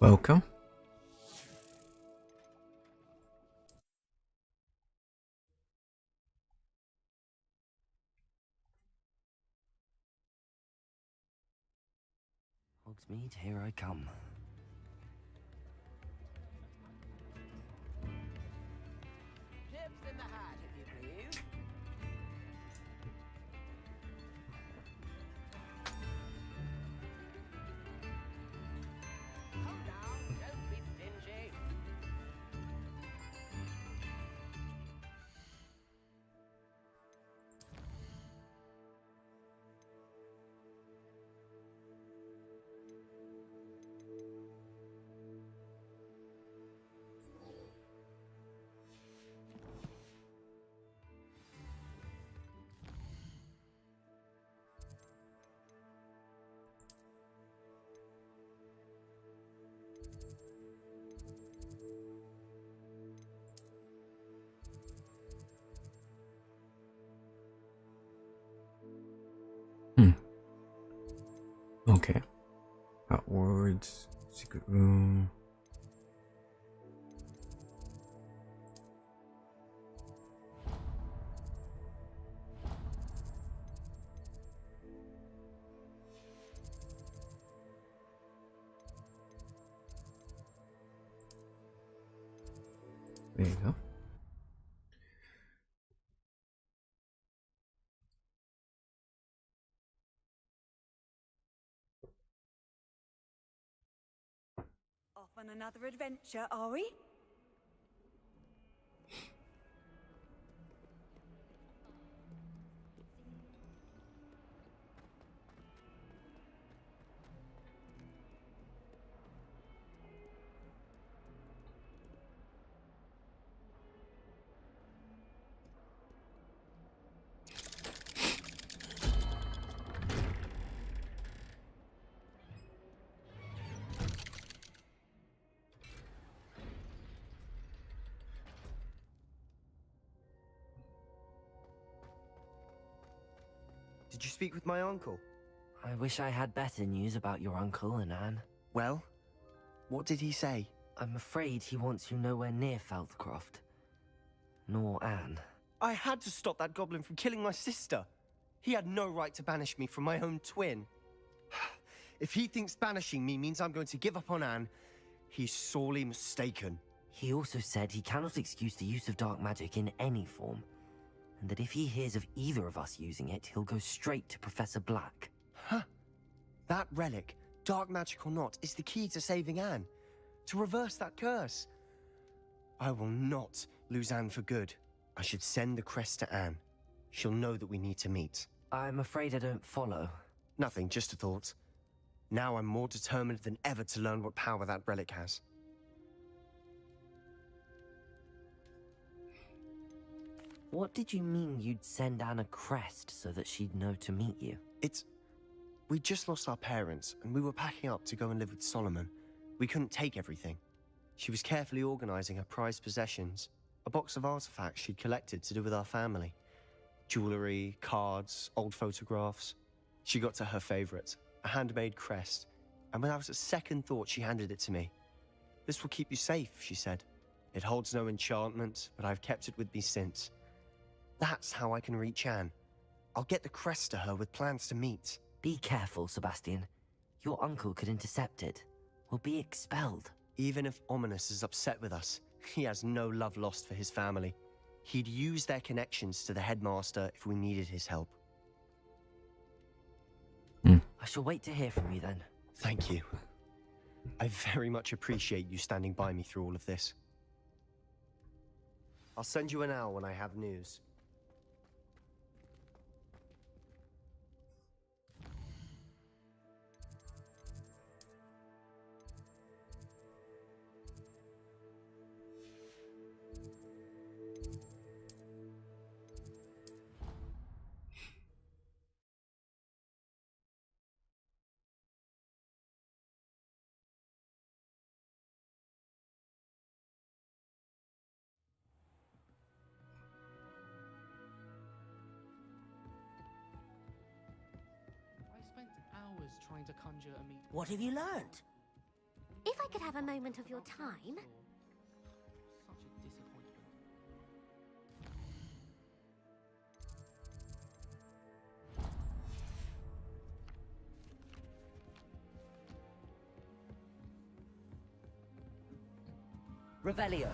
Welcome. Hogsmeade, here I come. Chips in the hat, if you please. Come now, don't be stingy. Okay. Outwards. Secret room. There you go. Off on another adventure, are we? Did you speak with my uncle? I wish I had better news about your uncle and Anne. Well, what did he say? I'm afraid he wants you nowhere near Feldcroft. Nor Anne. I had to stop that goblin from killing my sister. He had no right to banish me from my own twin. If he thinks banishing me means I'm going to give up on Anne, he's sorely mistaken. He also said he cannot excuse the use of dark magic in any form, and that if he hears of either of us using it, he'll go straight to Professor Black. Huh? That relic, dark magic or not, is the key to saving Anne. To reverse that curse. I will not lose Anne for good. I should send the crest to Anne. She'll know that we need to meet. I'm afraid I don't follow. Nothing, just a thought. Now I'm more determined than ever to learn what power that relic has. What did you mean you'd send Anne a crest so that she'd know to meet you? We just lost our parents, and we were packing up to go and live with Solomon. We couldn't take everything. She was carefully organizing her prized possessions, a box of artifacts she'd collected to do with our family. Jewelry, cards, old photographs. She got to her favorite, a handmade crest, and without a second thought she handed it to me. This will keep you safe, she said. It holds no enchantment, but I've kept it with me since. That's how I can reach Anne. I'll get the crest to her with plans to meet. Be careful, Sebastian. Your uncle could intercept it. We'll be expelled. Even if Ominous is upset with us, he has no love lost for his family. He'd use their connections to the headmaster if we needed his help. I shall wait to hear from you then. Thank you. I very much appreciate you standing by me through all of this. I'll send you an owl when I have news. I spent hours trying to conjure a meet. What have you learned? If I could have a moment of your time. Such a disappointment. Revelio.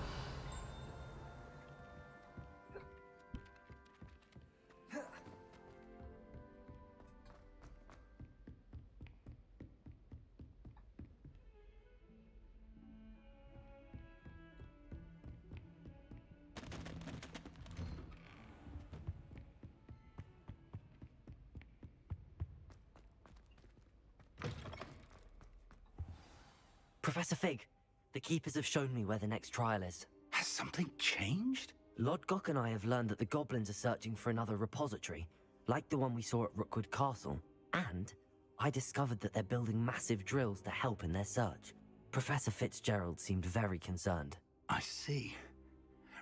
Professor Fig, the Keepers have shown me where the next trial is. Has something changed? Lodgok and I have learned that the goblins are searching for another repository, like the one we saw at Rookwood Castle. And I discovered that they're building massive drills to help in their search. Professor Fitzgerald seemed very concerned. I see.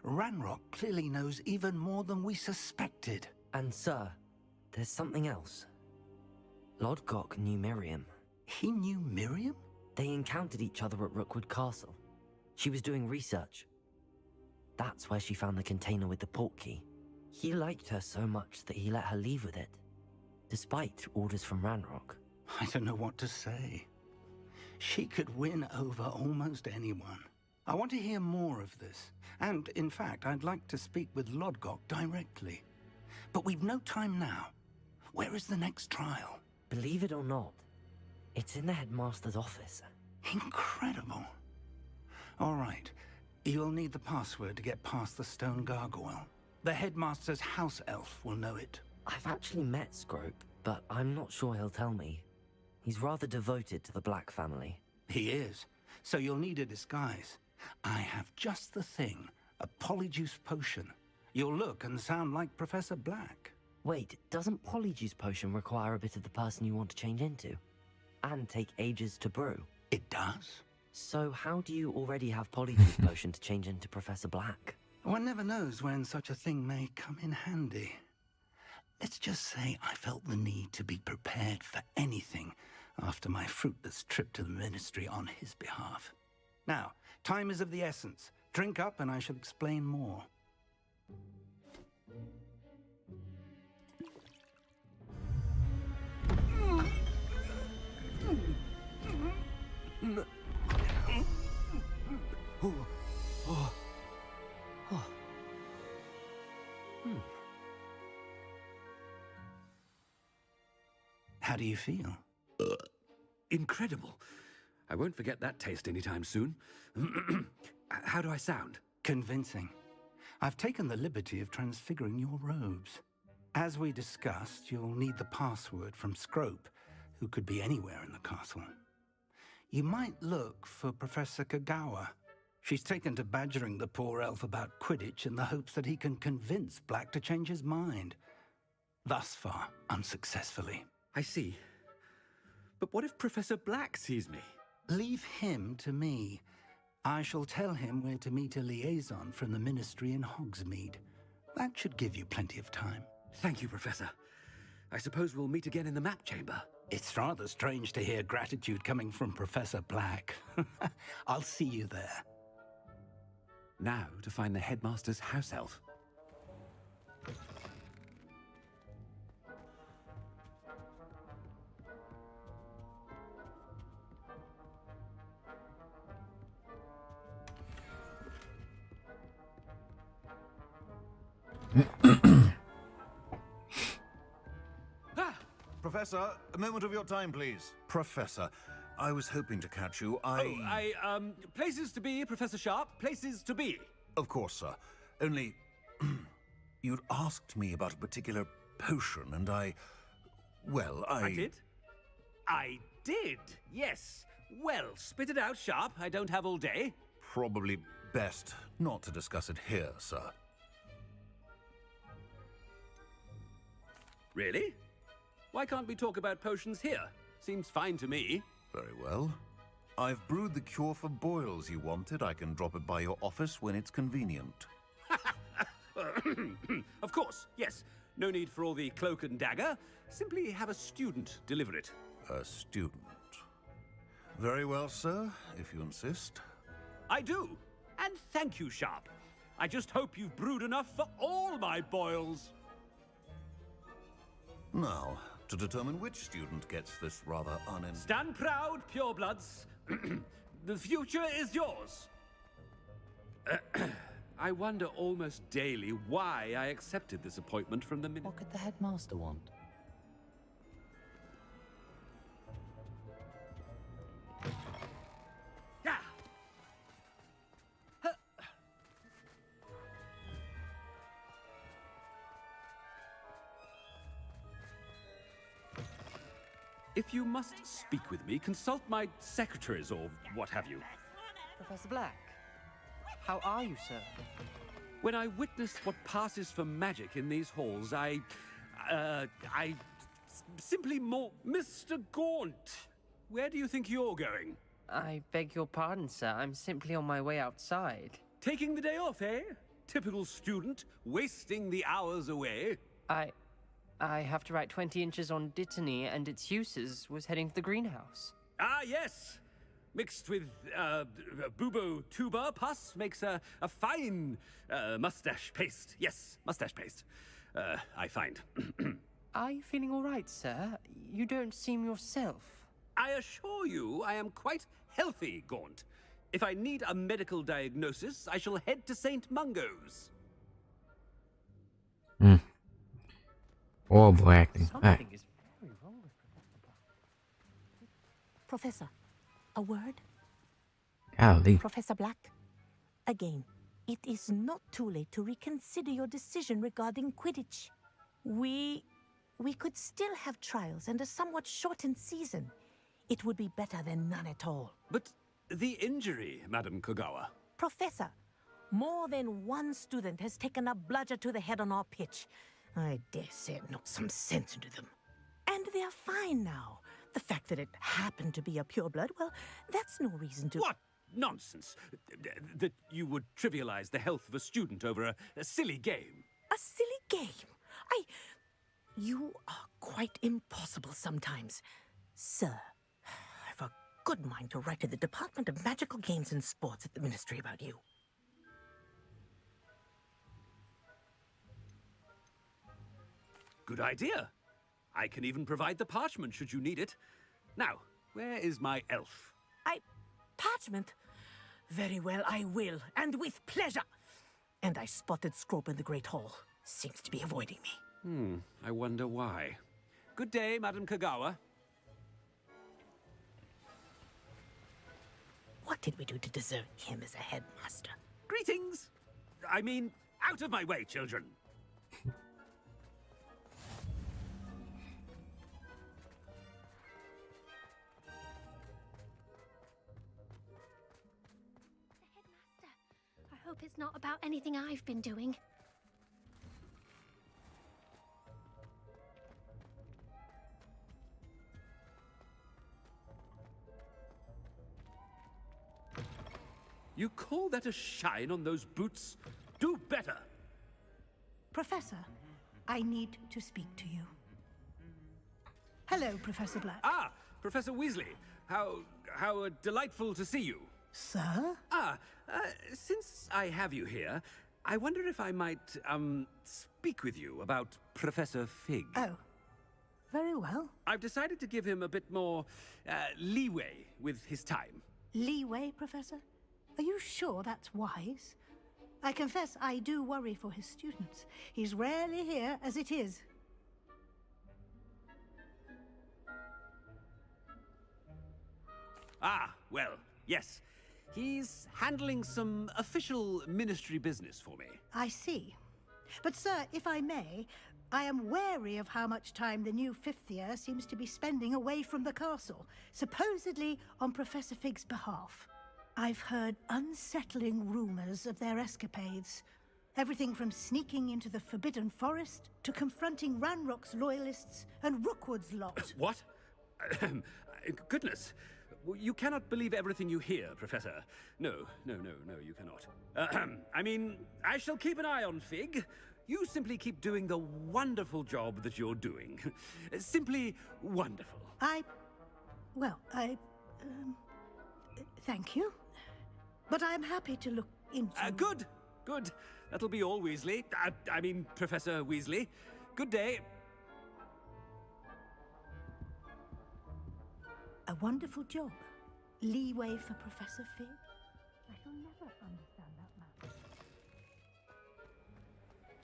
Ranrock clearly knows even more than we suspected. And sir, there's something else. Lodgok knew Miriam. He knew Miriam? They encountered each other at Rookwood Castle. She was doing research. That's where she found the container with the port key. He liked her so much that he let her leave with it, despite orders from Ranrock. I don't know what to say. She could win over almost anyone. I want to hear more of this. And, in fact, I'd like to speak with Lodgok directly. But we've no time now. Where is the next trial? Believe it or not, it's in the headmaster's office. Incredible. All right. You'll need the password to get past the stone gargoyle. The headmaster's house elf will know it. I've actually met Scrope, but I'm not sure he'll tell me. He's rather devoted to the Black family. He is. So you'll need a disguise. I have just the thing. A polyjuice potion. You'll look and sound like Professor Black. Wait, doesn't Polyjuice Potion require a bit of the person you want to change into? And take ages to brew? It does? So how do you already have Polyjuice Potion to change into Professor Black? One never knows when such a thing may come in handy. Let's just say I felt the need to be prepared for anything after my fruitless trip to the Ministry on his behalf. Now, time is of the essence. Drink up and I shall explain more. How do you feel? Incredible. I won't forget that taste anytime soon. How do I sound? Convincing. I've taken the liberty of transfiguring your robes. As we discussed, you'll need the password from Scrope, who could be anywhere in the castle. You might look for Professor Kagawa. She's taken to badgering the poor elf about Quidditch in the hopes that he can convince Black to change his mind. Thus far, unsuccessfully. I see. But what if Professor Black sees me? Leave him to me. I shall tell him where to meet a liaison from the Ministry in Hogsmeade. That should give you plenty of time. Thank you, Professor. I suppose we'll meet again in the map chamber. It's rather strange to hear gratitude coming from Professor Black. I'll see you there. Now to find the headmaster's house elf. Professor, a moment of your time, please. Professor, I was hoping to catch you. Places to be, Professor Sharp. Places to be. Of course, sir. Only, you'd asked me about a particular potion, and I did? I did, yes. Well, spit it out, Sharp. I don't have all day. Probably best not to discuss it here, sir. Really? Why can't we talk about potions here? Seems fine to me. Very well. I've brewed the cure for boils you wanted. I can drop it by your office when it's convenient. Of course, yes. No need for all the cloak and dagger. Simply have a student deliver it. A student. Very well, sir, if you insist. I do. And thank you, Sharp. I just hope you've brewed enough for all my boils. Now, to determine which student gets this rather Stand proud, purebloods. The future is yours. I wonder almost daily why I accepted this appointment from the What could the headmaster want? Yeah. If you must speak with me, consult my secretaries or what have you. Professor Black, how are you, sir? When I witness what passes for magic in these halls, I simply more... Mr. Gaunt, where do you think you're going? I beg your pardon, sir. I'm simply on my way outside. Taking the day off, eh? Typical student, wasting the hours away. I have to write 20 inches on Dittany and its uses. Was heading to the greenhouse. Ah, yes. Mixed with bubo tuber pus makes a fine mustache paste. Yes, mustache paste. I find. Are you feeling all right, sir? You don't seem yourself. I assure you I am quite healthy, Gaunt. If I need a medical diagnosis, I shall head to St. Mungo's. Horrible acting. Something is very wrong with Professor, a word? Golly. Professor Black? Again, it is not too late to reconsider your decision regarding Quidditch. We could still have trials and a somewhat shortened season. It would be better than none at all. But the injury, Madam Kogawa. Professor, more than one student has taken a bludger to the head on our pitch. I dare say it knocked some sense into them. And they are fine now. The fact that it happened to be a pureblood, well, that's no reason to... What nonsense! That you would trivialize the health of a student over a silly game. A silly game? You are quite impossible sometimes. Sir, I've a good mind to write to the Department of Magical Games and Sports at the Ministry about you. Good idea. I can even provide the parchment should you need it. Now, where is my elf? Parchment? Very well, I will, and with pleasure. And I spotted Scrope in the Great Hall. Seems to be avoiding me. I wonder why. Good day, Madam Kogawa. What did we do to deserve him as a headmaster? Greetings! I mean, out of my way, children. I hope it's not about anything I've been doing. You call that a shine on those boots? Do better! Professor, I need to speak to you. Hello, Professor Black. Ah, Professor Weasley. How delightful to see you. Sir? Since I have you here, I wonder if I might, speak with you about Professor Fig. Oh, very well. I've decided to give him a bit more, leeway with his time. Leeway, Professor? Are you sure that's wise? I confess I do worry for his students. He's rarely here as it is. Ah, well, yes. He's handling some official ministry business for me. I see. But, sir, if I may, I am wary of how much time the new fifth year seems to be spending away from the castle, supposedly on Professor Fig's behalf. I've heard unsettling rumors of their escapades. Everything from sneaking into the Forbidden Forest to confronting Ranrock's loyalists and Rookwood's lot. What? Goodness. You cannot believe everything you hear, Professor. No, you cannot. I mean, I shall keep an eye on Fig. You simply keep doing the wonderful job that you're doing. Simply wonderful. Thank you. But I'm happy to look into... Good. Good. That'll be all, Weasley. I mean, Professor Weasley. Good day. A wonderful job. Leeway for Professor Fig. I shall never understand that man.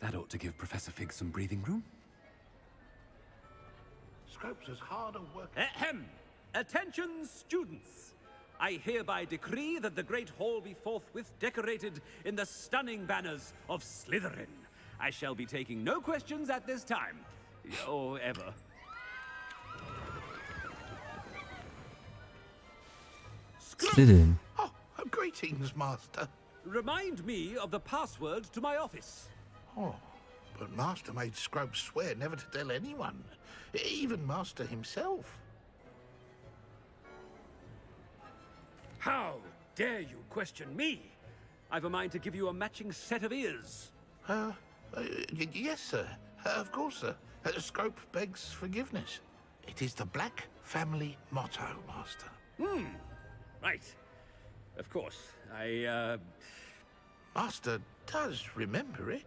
That ought to give Professor Fig some breathing room. Scrope's as hard a work... Ahem! Attention, students! I hereby decree that the Great Hall be forthwith decorated in the stunning banners of Slytherin. I shall be taking no questions at this time. Or ever. Slytherin. Oh, greetings, Master. Remind me of the password to my office. Oh, but Master made Scrope swear never to tell anyone. Even Master himself. How dare you question me? I've a mind to give you a matching set of ears. Yes, sir. Of course, sir. Scrope begs forgiveness. It is the Black family motto, Master. Right. Of course. Master does remember it.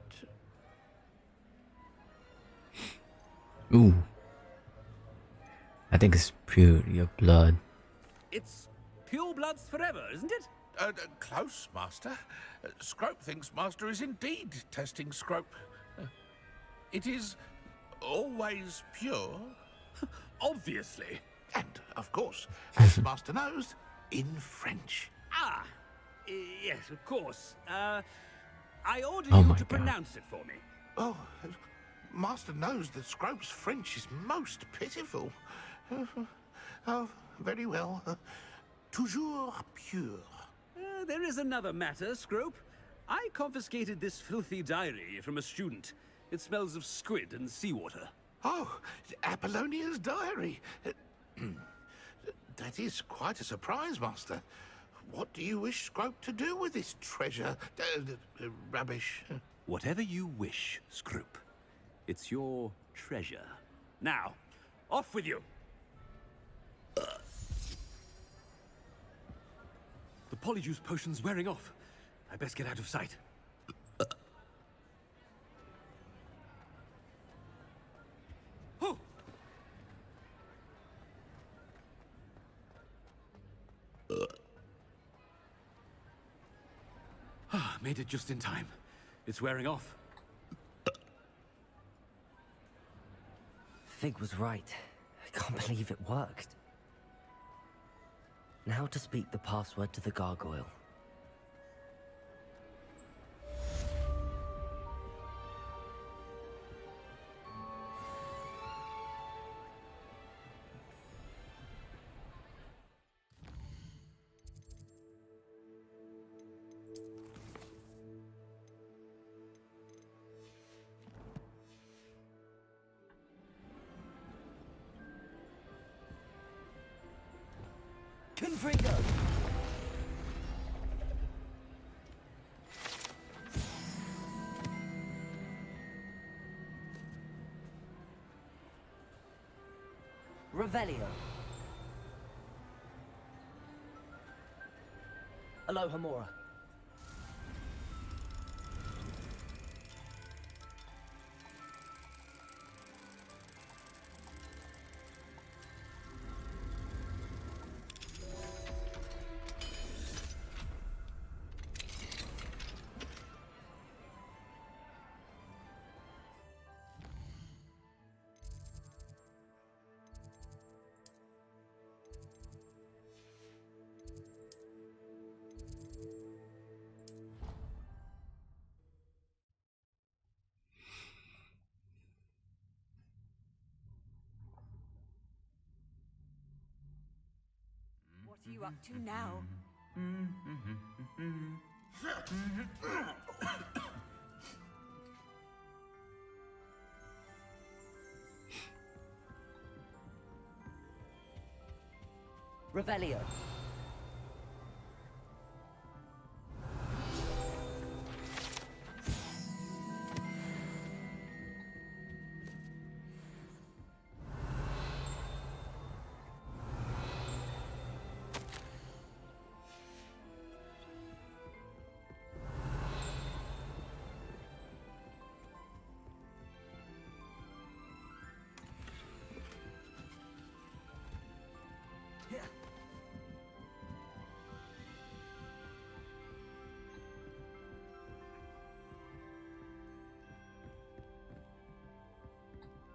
Ooh. I think it's pure your blood. It's pure bloods forever, isn't it? Close, Master. Scrope thinks Master is indeed testing Scrope. It is always pure. Obviously. And, of course, as Master knows, in French. Ah! Yes, of course. I order Oh you my to God. pronounce it for me. Oh, Master knows that Scrope's French is most pitiful. Oh, very well. Toujours pure. There is another matter, Scrope. I confiscated this filthy diary from a student. It smells of squid and seawater. Oh, Apollonia's diary. That is quite a surprise, Master. What do you wish Scrope to do with this treasure? Rubbish. Whatever you wish, Scrope. It's your treasure. Now, off with you. The polyjuice potion's wearing off. I best get out of sight. Oh! Made it just in time. It's wearing off. Fig was right. I can't believe it worked. Now to speak the password to the gargoyle. Confringo! Revelio. Alohomora. What are you up to now? Revelio.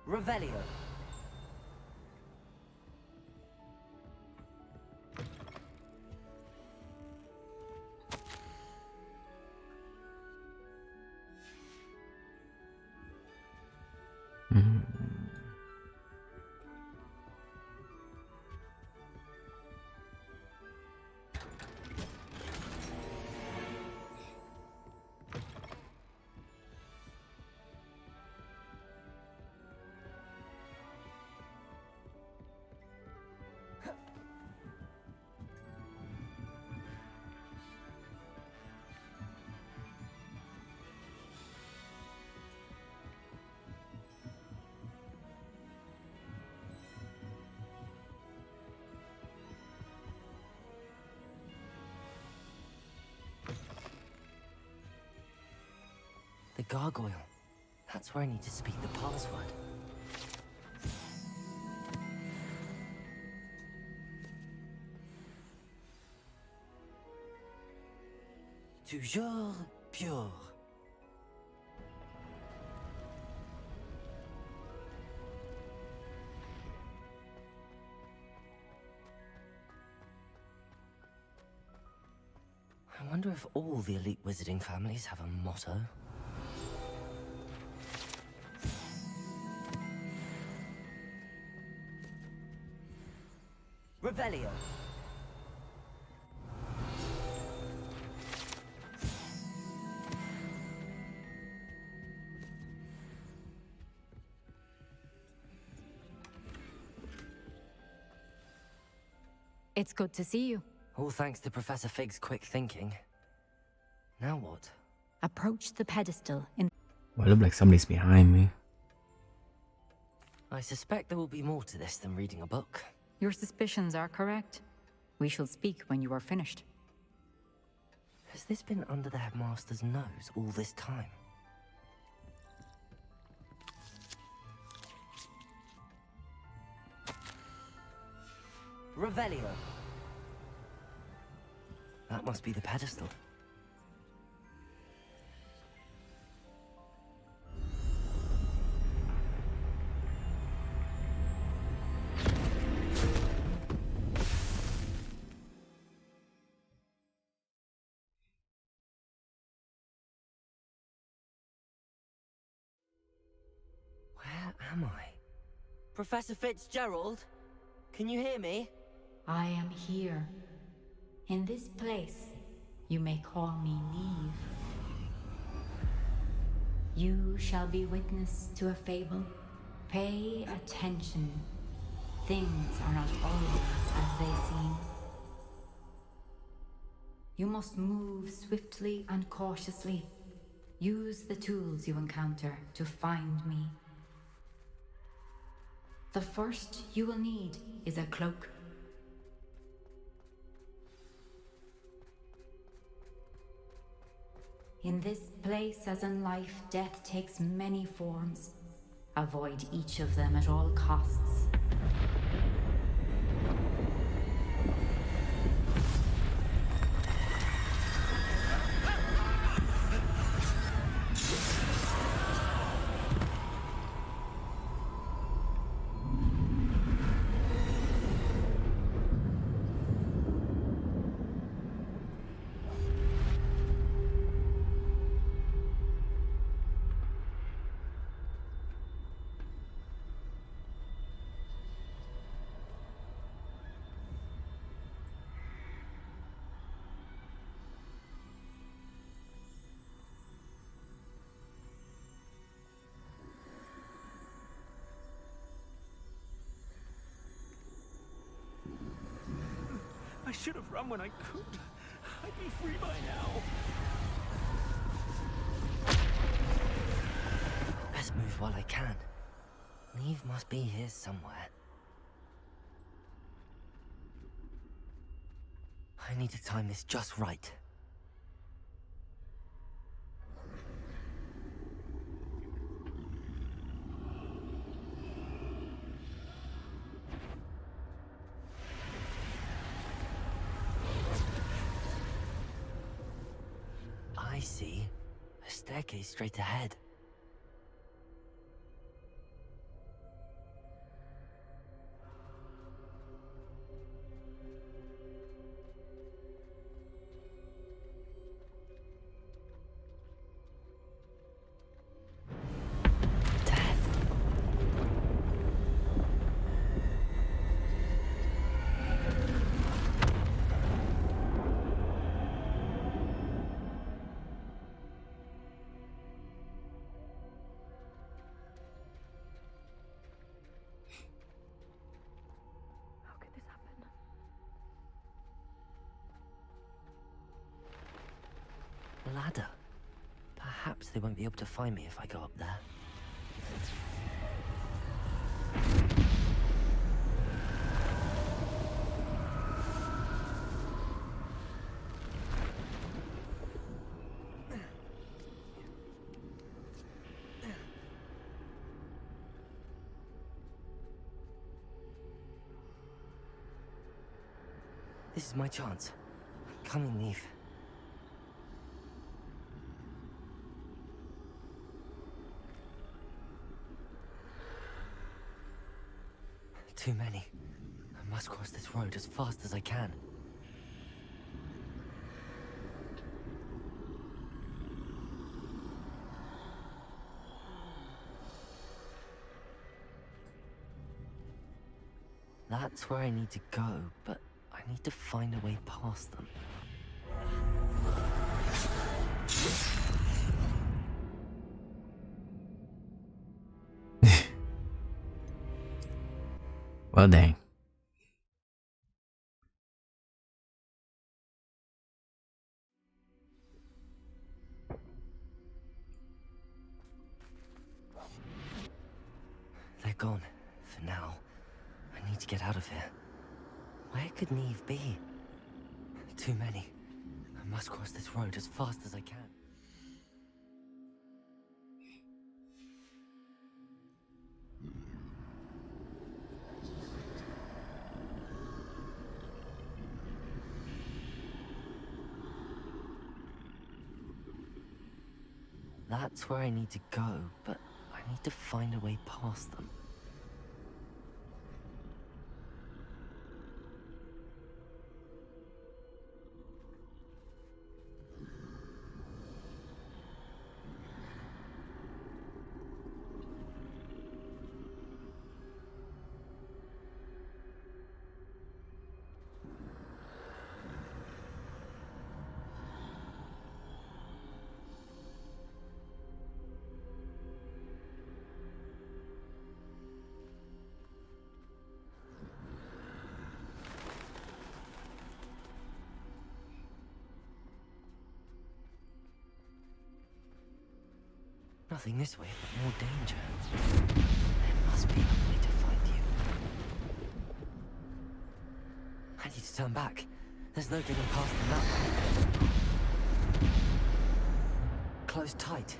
Revelio. The gargoyle. That's where I need to speak the password. Toujours pure. I wonder if all the elite wizarding families have a motto. Revelio. It's good to see you. All thanks to Professor Fig's quick thinking. Now what? Approach the pedestal in... Well, it looked like somebody's behind me. I suspect there will be more to this than reading a book. Your suspicions are correct. We shall speak when you are finished. Has this been under the headmaster's nose all this time? Revelio. That must be the pedestal. Where am I? Professor Fitzgerald? Can you hear me? I am here. In this place, you may call me Neve. You shall be witness to a fable. Pay attention. Things are not always as they seem. You must move swiftly and cautiously. Use the tools you encounter to find me. The first you will need is a cloak. In this place, as in life, death takes many forms. Avoid each of them at all costs. I should have run when I could. I'd be free by now. Best move while I can. Neve must be here somewhere. I need to time this just right. I see. A staircase straight ahead. A ladder. Perhaps they won't be able to find me if I go up there. This is my chance. Come and leave. Too many. I must cross this road as fast as I can. That's where I need to go, but I need to find a way past them. Well, dang. They're gone, for now. I need to get out of here. Where could Neve be? Too many. I must cross this road as fast as I can. That's where I need to go, but I need to find a way past them. Nothing this way, but more danger. There must be another way to find you. I need to turn back. There's no getting past them that way. Closed tight.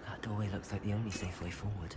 That doorway looks like the only safe way forward.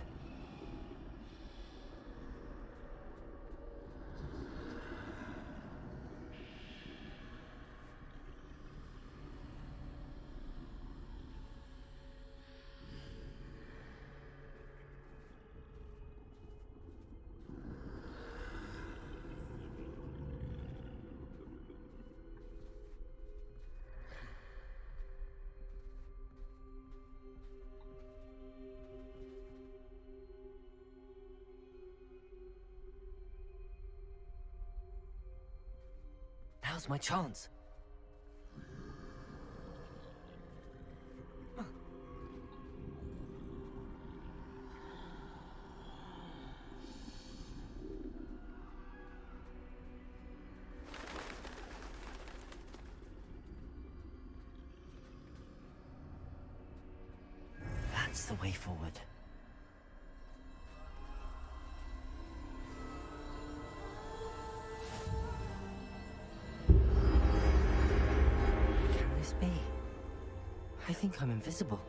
Now's my chance. That's the way forward. Be? I think I'm invisible.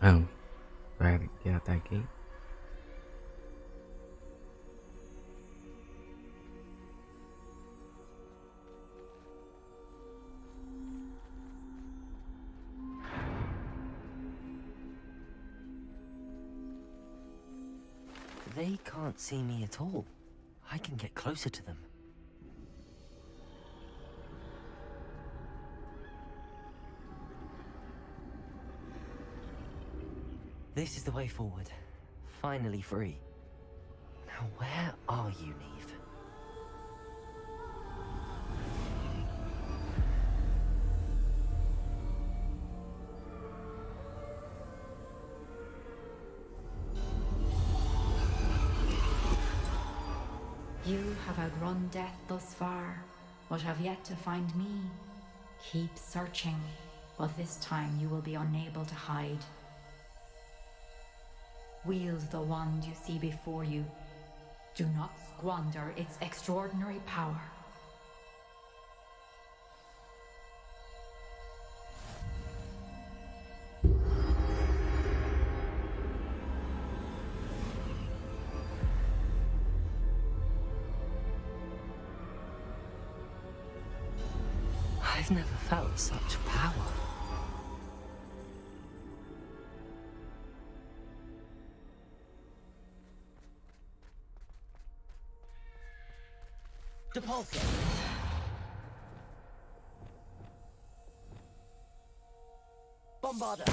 Oh, do I have to get out that gate? They can't see me at all. I can get closer to them. This is the way forward. Finally free. Now where are you, Neve? You have outrun death thus far, but have yet to find me. Keep searching, but this time you will be unable to hide. Wield the wand you see before you. Do not squander its extraordinary power. I've never felt such power. Depulso. Bombarda.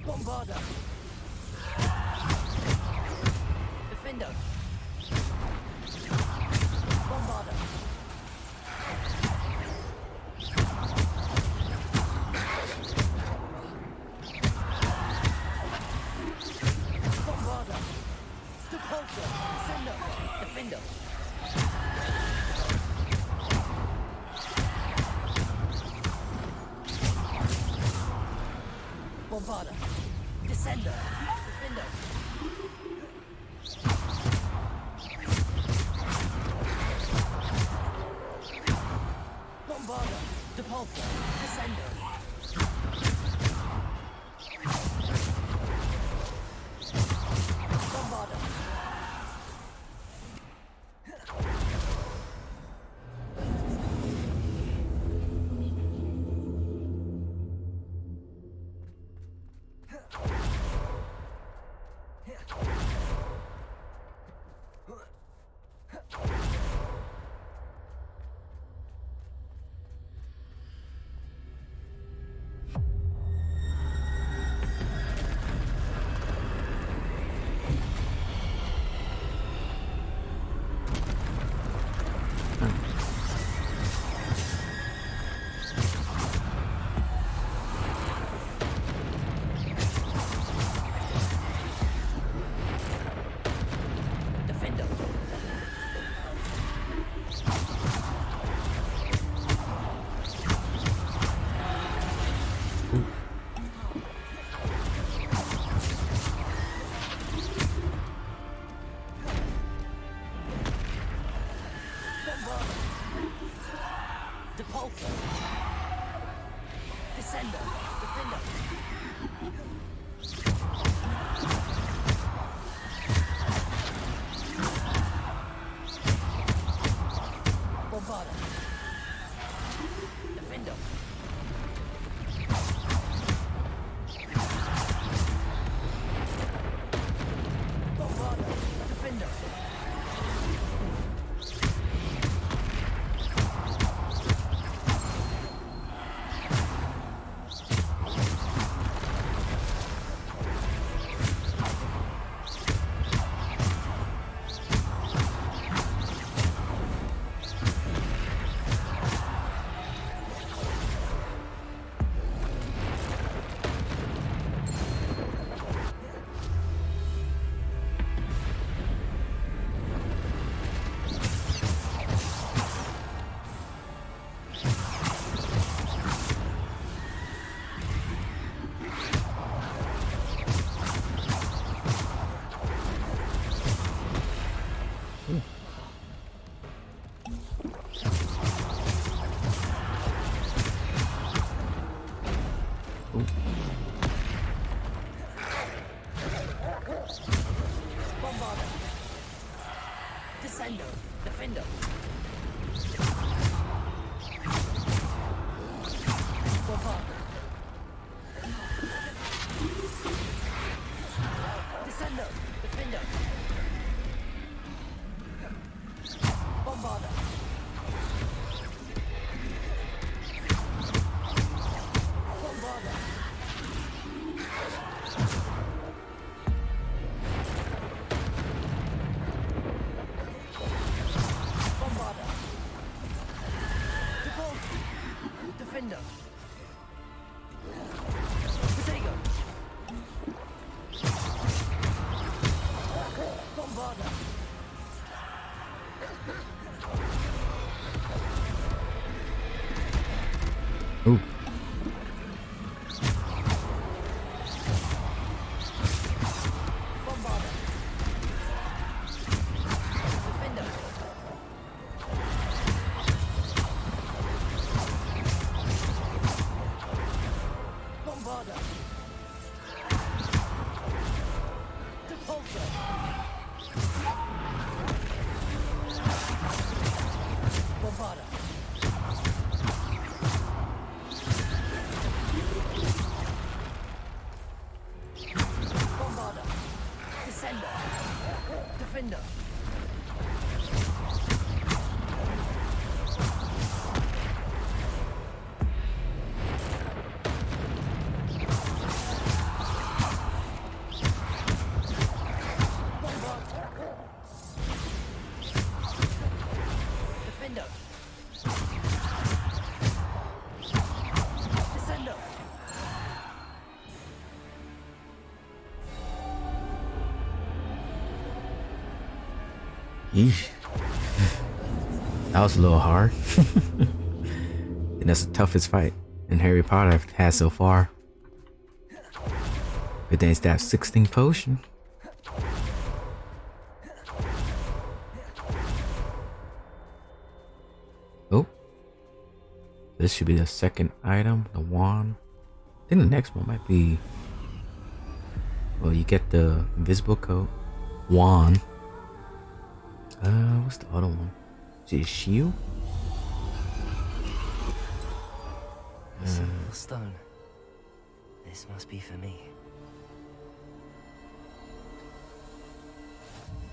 Bombarda. Defender. Bombarda. Bombarda. Depulso. Sender. Defender. Bombarda. Descender. Defender. Bombarda. Depulso. Descender. Bombarda. Depulso. Descender. Defender. Bombarda. Defender. Bombarda. Defender. Defender. Potato. Bombarder. Ooh. Yeesh. That was a little hard. And that's the toughest fight in Harry Potter I've had so far. But then it's that 16 potion. Oh. This should be the second item, the wand. I think the next one might be... Well, you get the invisible coat, wand. What's the other one? Is it a shield? A single stone. This must be for me.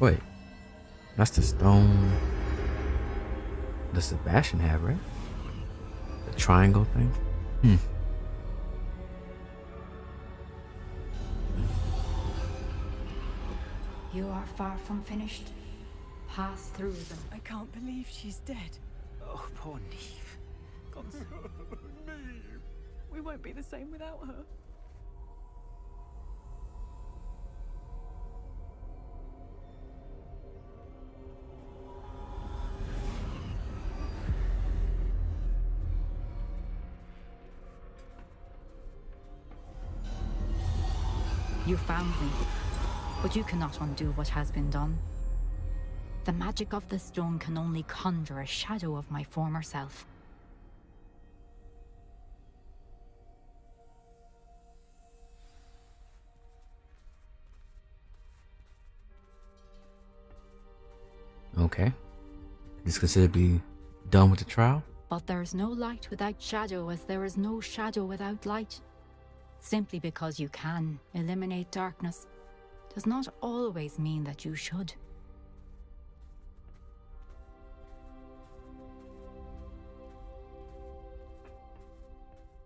Wait. That's the stone the Sebastian had, right? The triangle thing? You are far from finished. Pass through them. I can't believe she's dead. Oh, poor Neve. We won't be the same without her. You found me, but you cannot undo what has been done. The magic of the stone can only conjure a shadow of my former self. Okay. Is considered to be done with the trial? But there is no light without shadow, as there is no shadow without light. Simply because you can eliminate darkness does not always mean that you should.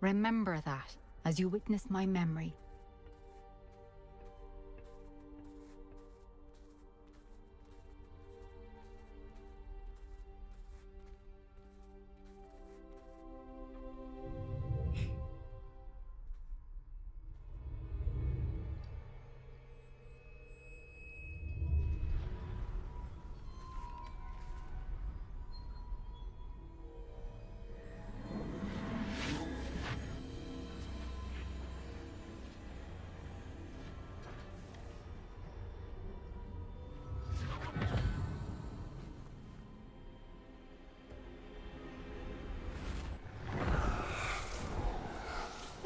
Remember that as you witness my memory.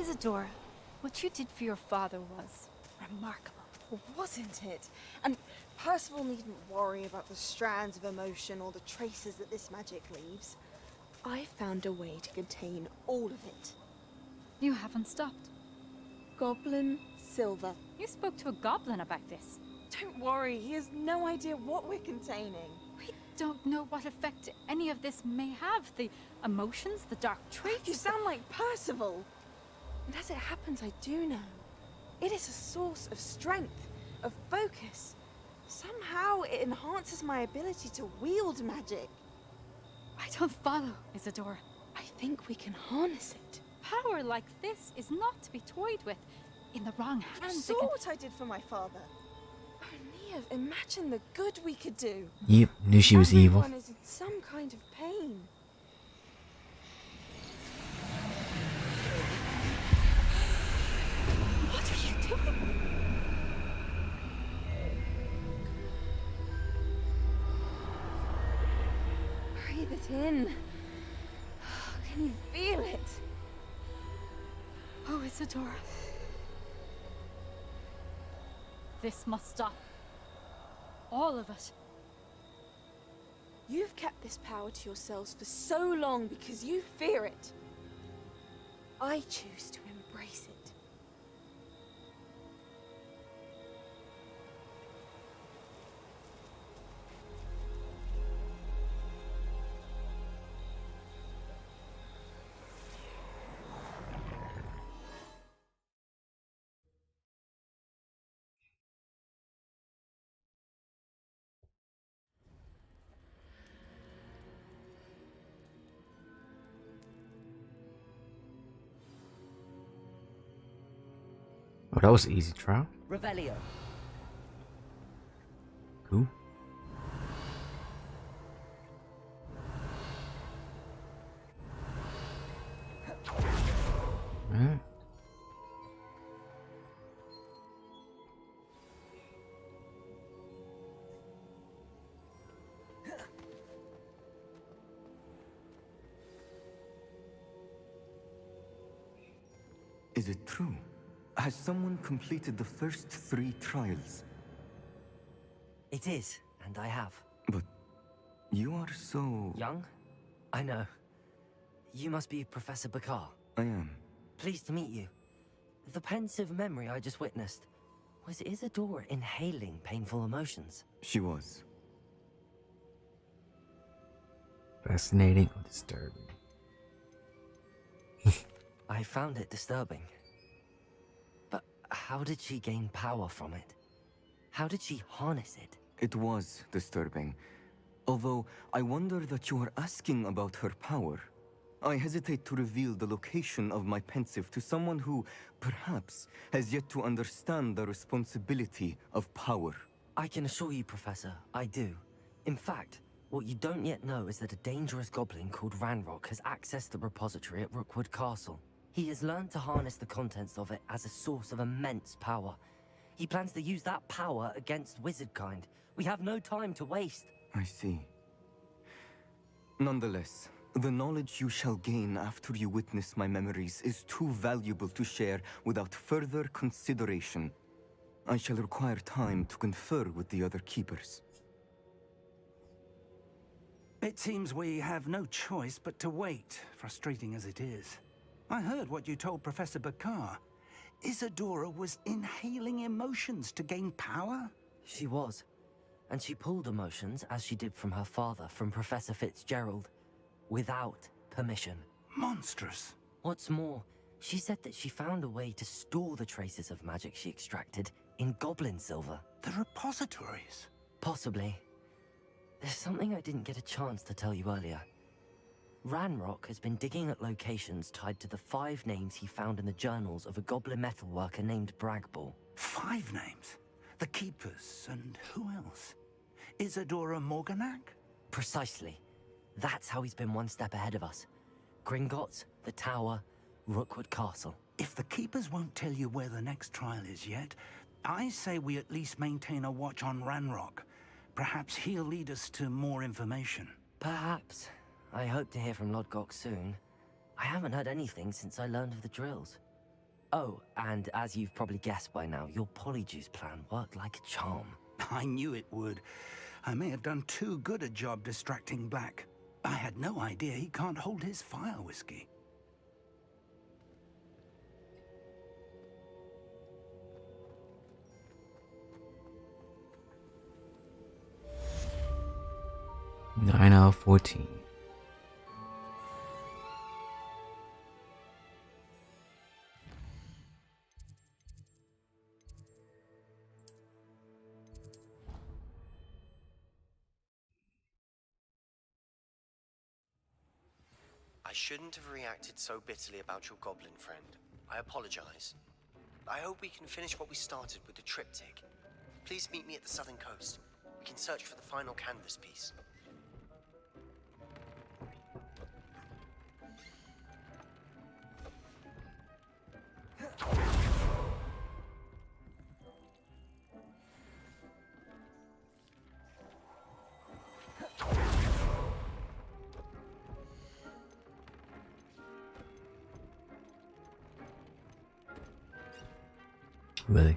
Isadora, what you did for your father was remarkable, wasn't it? And Percival needn't worry about the strands of emotion or the traces that this magic leaves. I found a way to contain all of it. You haven't stopped. Goblin Silver. You spoke to a goblin about this. Don't worry, he has no idea what we're containing. We don't know what effect any of this may have. The emotions, the dark traits. You sound like Percival. And as it happens, I do know. It is a source of strength, of focus. Somehow it enhances my ability to wield magic. I don't follow, Isadora. I think we can harness it? Power like this is not to be toyed with. In the wrong You hands, saw what I did for my father. Oh, Neve, imagine the good we could do. Yep, knew she was evil. Everyone is in some kind of pain. What are you doing? Breathe it in. Can you feel it? Oh, Isadora. This must stop. All of it. You've kept this power to yourselves for so long because you fear it. I choose to embrace it. Oh, that was an easy trial. Revelio. Cool. Alright. Is it true? Has someone completed the first 3 trials? It is, and I have. But you are so... Young? I know. You must be Professor Bakar. I am. Pleased to meet you. The pensive memory I just witnessed. Was Isadora inhaling painful emotions? She was. Fascinating or disturbing? I found it disturbing. But how did she gain power from it? How did she harness it? It was disturbing. Although, I wonder that you are asking about her power. I hesitate to reveal the location of my pensive to someone who, perhaps, has yet to understand the responsibility of power. I can assure you, Professor, I do. In fact, what you don't yet know is that a dangerous goblin called Ranrock has accessed the repository at Rookwood Castle. He has learned to harness the contents of it as a source of immense power. He plans to use that power against wizardkind. We have no time to waste. I see. Nonetheless, the knowledge you shall gain after you witness my memories is too valuable to share without further consideration. I shall require time to confer with the other keepers. It seems we have no choice but to wait, frustrating as it is. I heard what you told Professor Bakar. Isadora was inhaling emotions to gain power? She was. And she pulled emotions, as she did from her father, from Professor Fitzgerald, without permission. Monstrous. What's more, she said that she found a way to store the traces of magic she extracted in goblin silver. The repositories? Possibly. There's something I didn't get a chance to tell you earlier. Ranrock has been digging at locations tied to the 5 names he found in the journals of a goblin metalworker named Bragball. 5 names? The Keepers, and who else? Isadora Morganac? Precisely. That's how he's been one step ahead of us. Gringotts, the Tower, Rookwood Castle. If the Keepers won't tell you where the next trial is yet, I say we at least maintain a watch on Ranrock. Perhaps he'll lead us to more information. Perhaps. I hope to hear from Lodgok soon. I haven't heard anything since I learned of the drills. Oh, and as you've probably guessed by now, your Polyjuice plan worked like a charm. I knew it would. I may have done too good a job distracting Black. I had no idea he can't hold his fire whiskey. Nine out of 14. shouldn't have reacted so bitterly about your goblin friend. I apologize. I hope we can finish what we started with the triptych. Please meet me at the southern coast. We can search for the final canvas piece. Really?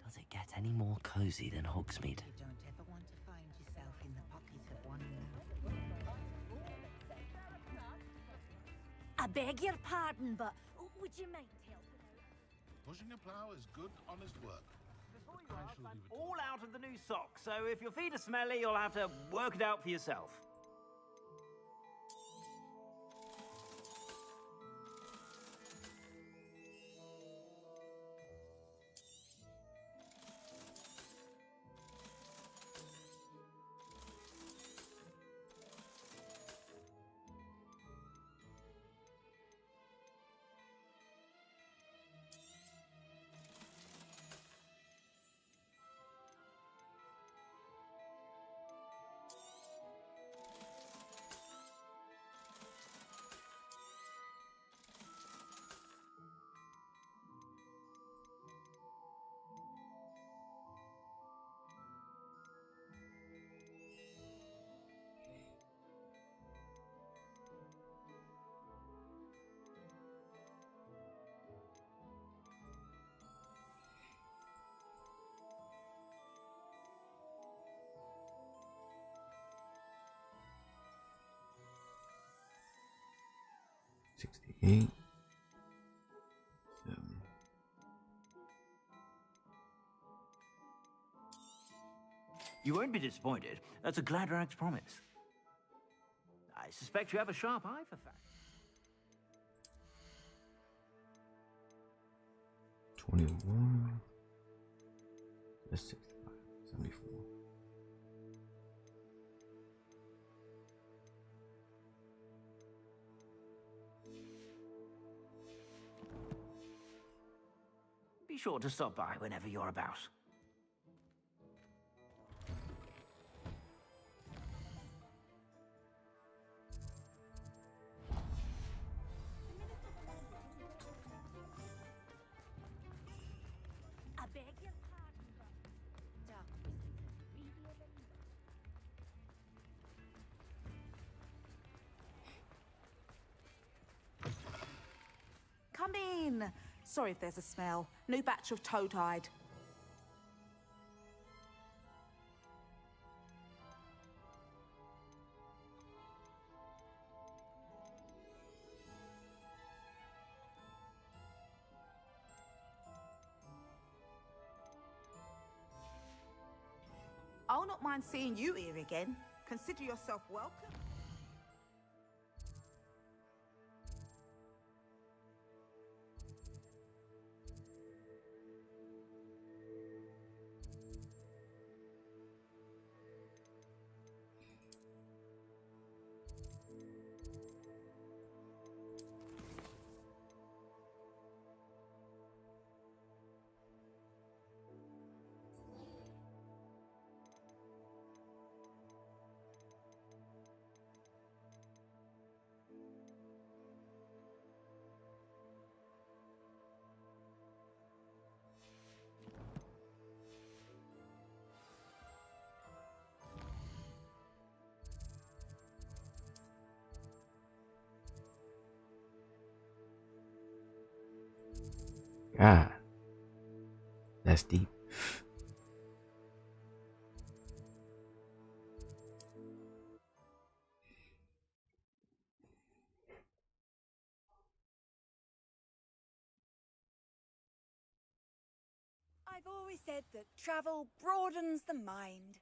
Does it get any more cozy than Hogsmeade? You don't ever want to find yourself in the pocket of one I beg your pardon, but would you mind helping out? Pushing a plough is good, honest work. I shall leave it. All out of the new socks, so if your feet are smelly, you'll have to work it out for yourself. $68. You won't be disappointed. That's a Gladrag's promise. I suspect you have a sharp eye for facts. 21. That's 65. 74. Be sure to stop by whenever you're about. I beg your pardon, but darkness is really a Come in. Sorry if there's a smell. New batch of toad-hide. I'll not mind seeing you here again. Consider yourself welcome. God, that's deep. I've always said that travel broadens the mind.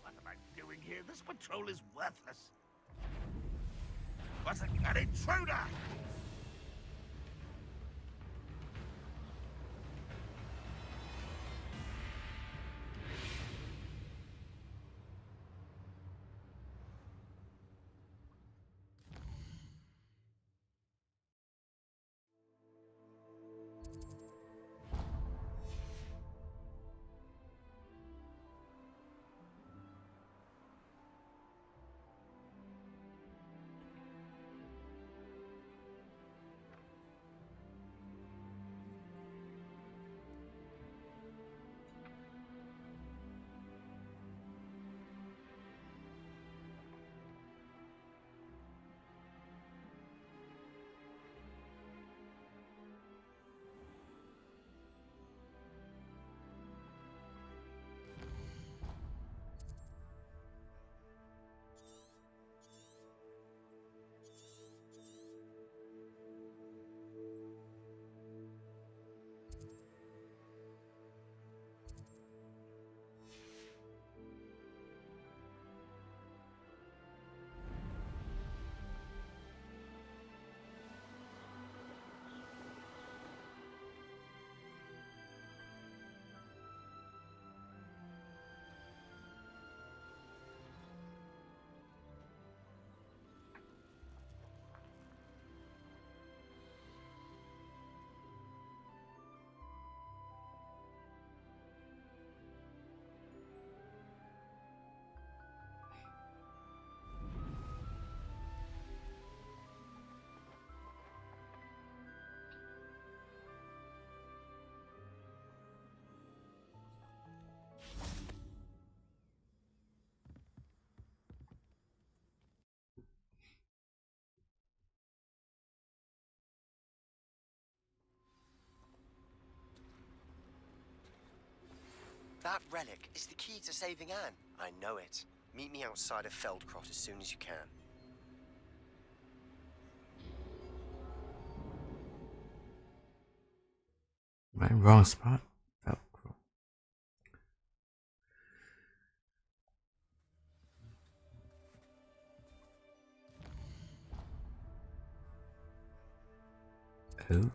What am I doing here? This patrol is worthless. What's an intruder? That relic is the key to saving Anne. I know it. Meet me outside of Feldcroft as soon as you can. Right, wrong spot. Velcro. Oh.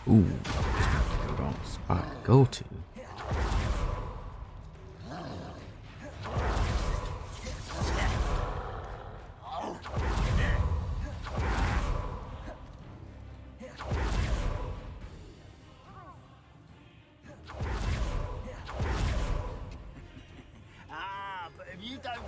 Ooh, this might be the wrong spot to go to. But if you don't...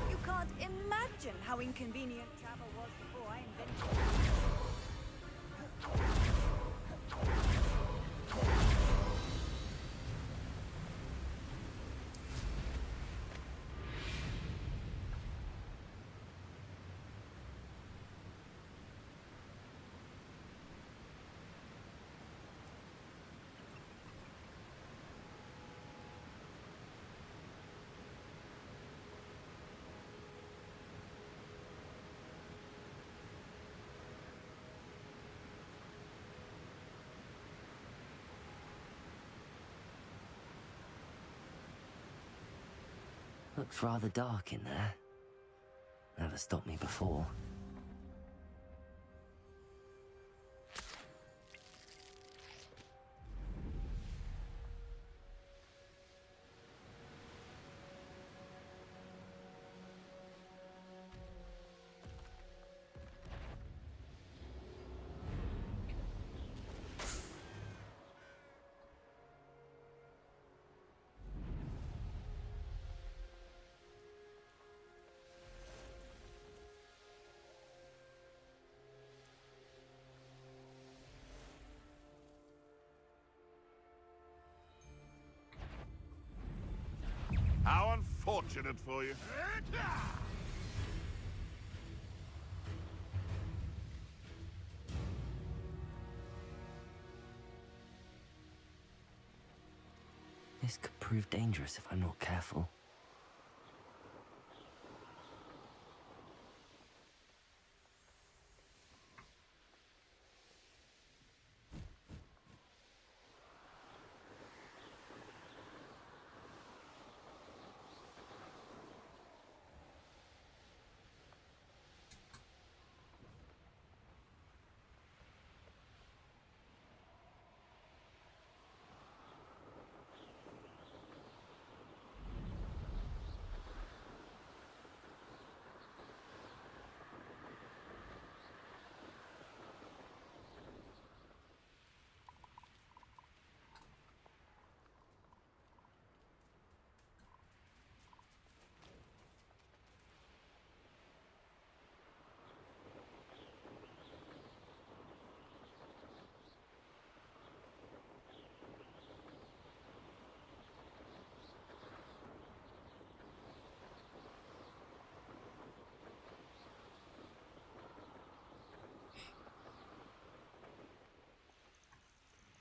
You can't imagine how inconvenient travel was before I invented it. Looks rather dark in there. Never stopped me before. How unfortunate for you. This could prove dangerous if I'm not careful.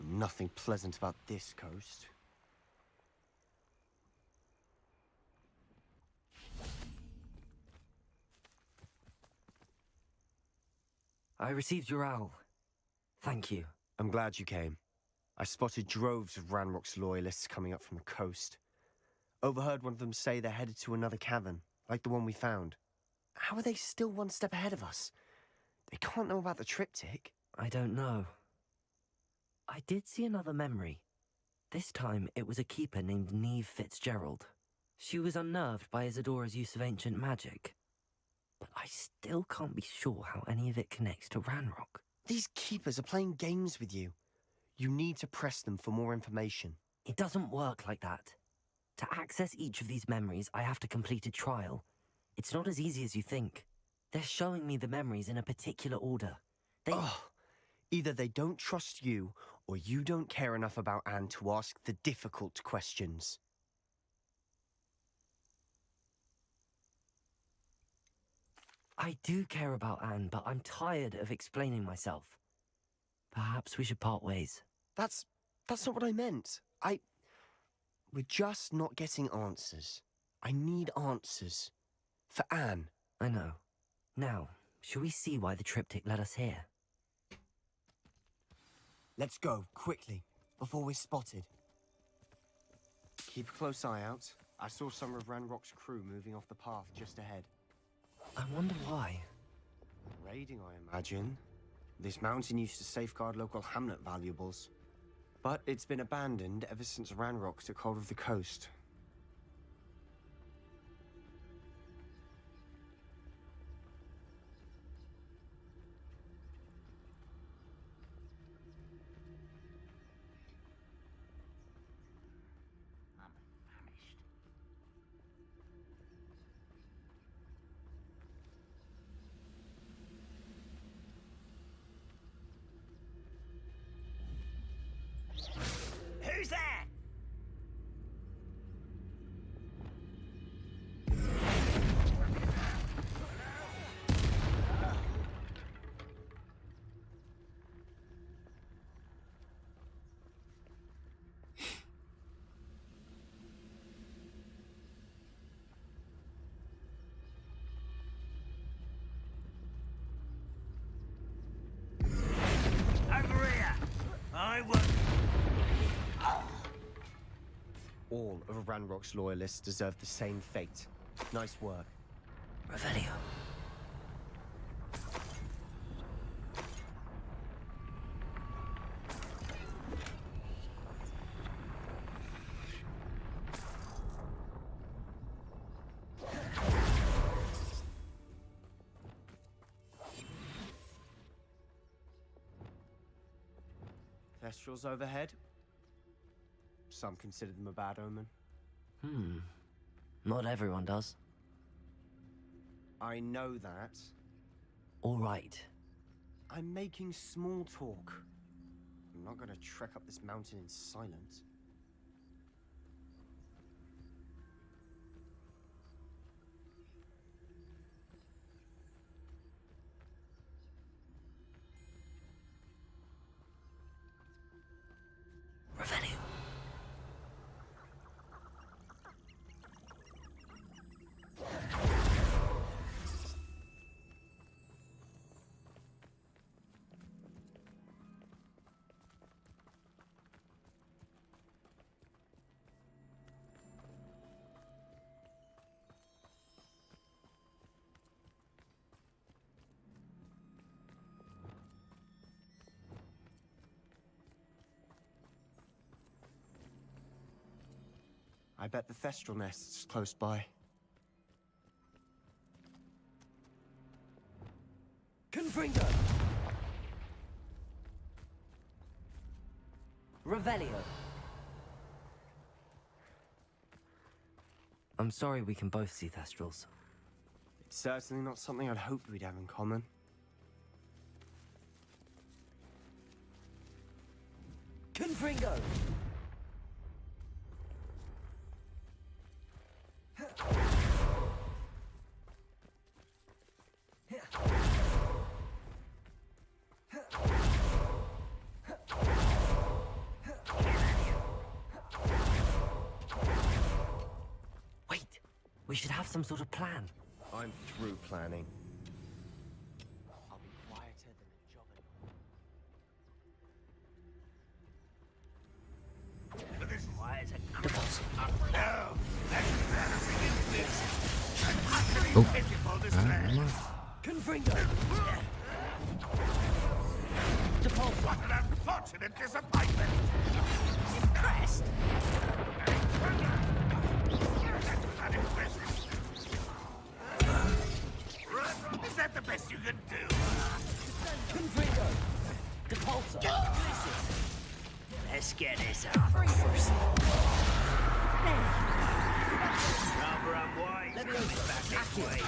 Nothing pleasant about this coast. I received your owl. Thank you. I'm glad you came. I spotted droves of Ranrock's loyalists coming up from the coast. Overheard one of them say they're headed to another cavern, like the one we found. How are they still one step ahead of us? They can't know about the triptych. I don't know. I did see another memory. This time it was a keeper named Neve Fitzgerald. She was unnerved by Isadora's use of ancient magic. But I still can't be sure how any of it connects to Ranrock. These keepers are playing games with you. You need to press them for more information. It doesn't work like that. To access each of these memories, I have to complete a trial. It's not as easy as you think. They're showing me the memories in a particular order. Either they don't trust you, or you don't care enough about Anne to ask the difficult questions. I do care about Anne, but I'm tired of explaining myself. Perhaps we should part ways. That's not what I meant. We're just not getting answers. I need answers. For Anne. I know. Now, shall we see why the triptych led us here? Let's go, quickly, before we're spotted. Keep a close eye out. I saw some of Ranrock's crew moving off the path just ahead. I wonder why. Raiding, I imagine. This mountain used to safeguard local hamlet valuables. But it's been abandoned ever since Ranrock took hold of the coast. Who's there? Over here. I want. All of Ranrock's loyalists deserve the same fate. Nice work. Revelio. Thestrals overhead. Some consider them a bad omen. Not everyone does. I know that. All right. I'm making small talk. I'm not gonna trek up this mountain in silence. Revelio. I bet the Thestral nest's close by. Confringo! Revelio! I'm sorry we can both see Thestrals. It's certainly not something I'd hoped we'd have in common. Confringo! Wait, we should have some sort of plan. I'm through planning. I'll be quieter than a jobbing. This is why it's a No! That's Oh, pitiful distress. Confringo! What an unfortunate disappointment! Impressed? That was unimpressive. Is that the best you can do? Confringo! Depulso! Let's get this out first. Rather unwise. Let me coming over. back this way.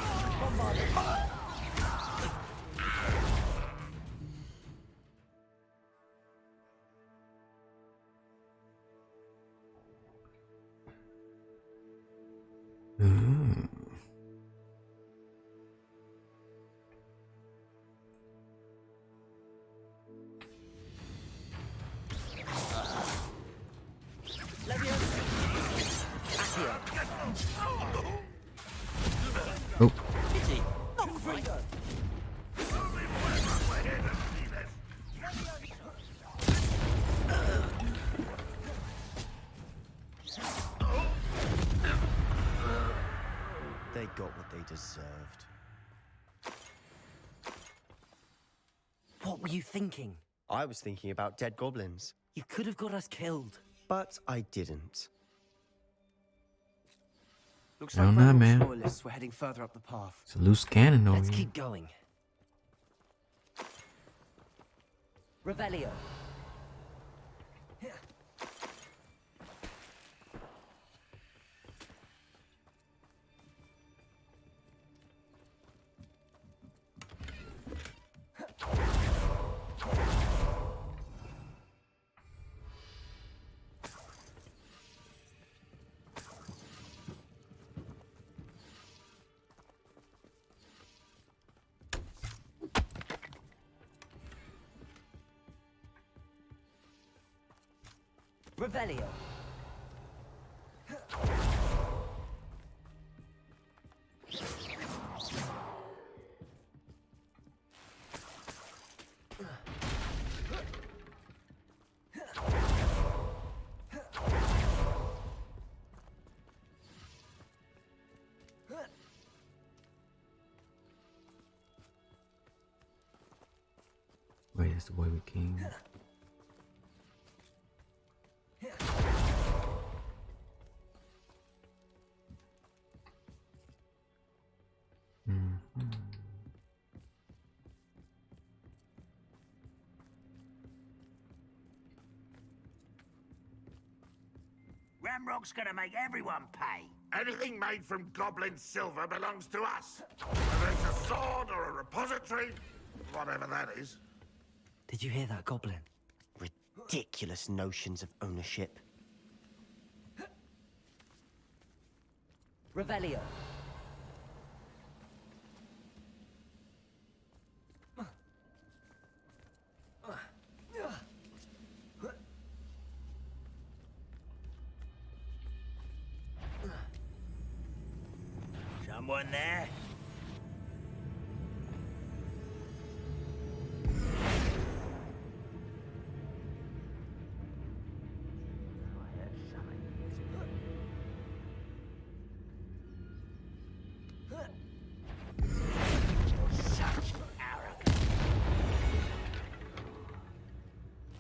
Oh. Pity. Not right. They got what they deserved. What were you thinking? I was thinking about dead goblins. You could have got us killed. But I didn't. Looks I like don't know, Ranrock's man. loyalists were heading further up the path. It's a loose cannon over Let's here. keep going. Revelio. Revelio. Wait, it's the boy with king. Ramrock's gonna make everyone pay. Anything made from goblin silver belongs to us. Whether it's a sword or a repository, whatever that is. Did you hear that, Goblin? Ridiculous notions of ownership. Revelio. Someone there?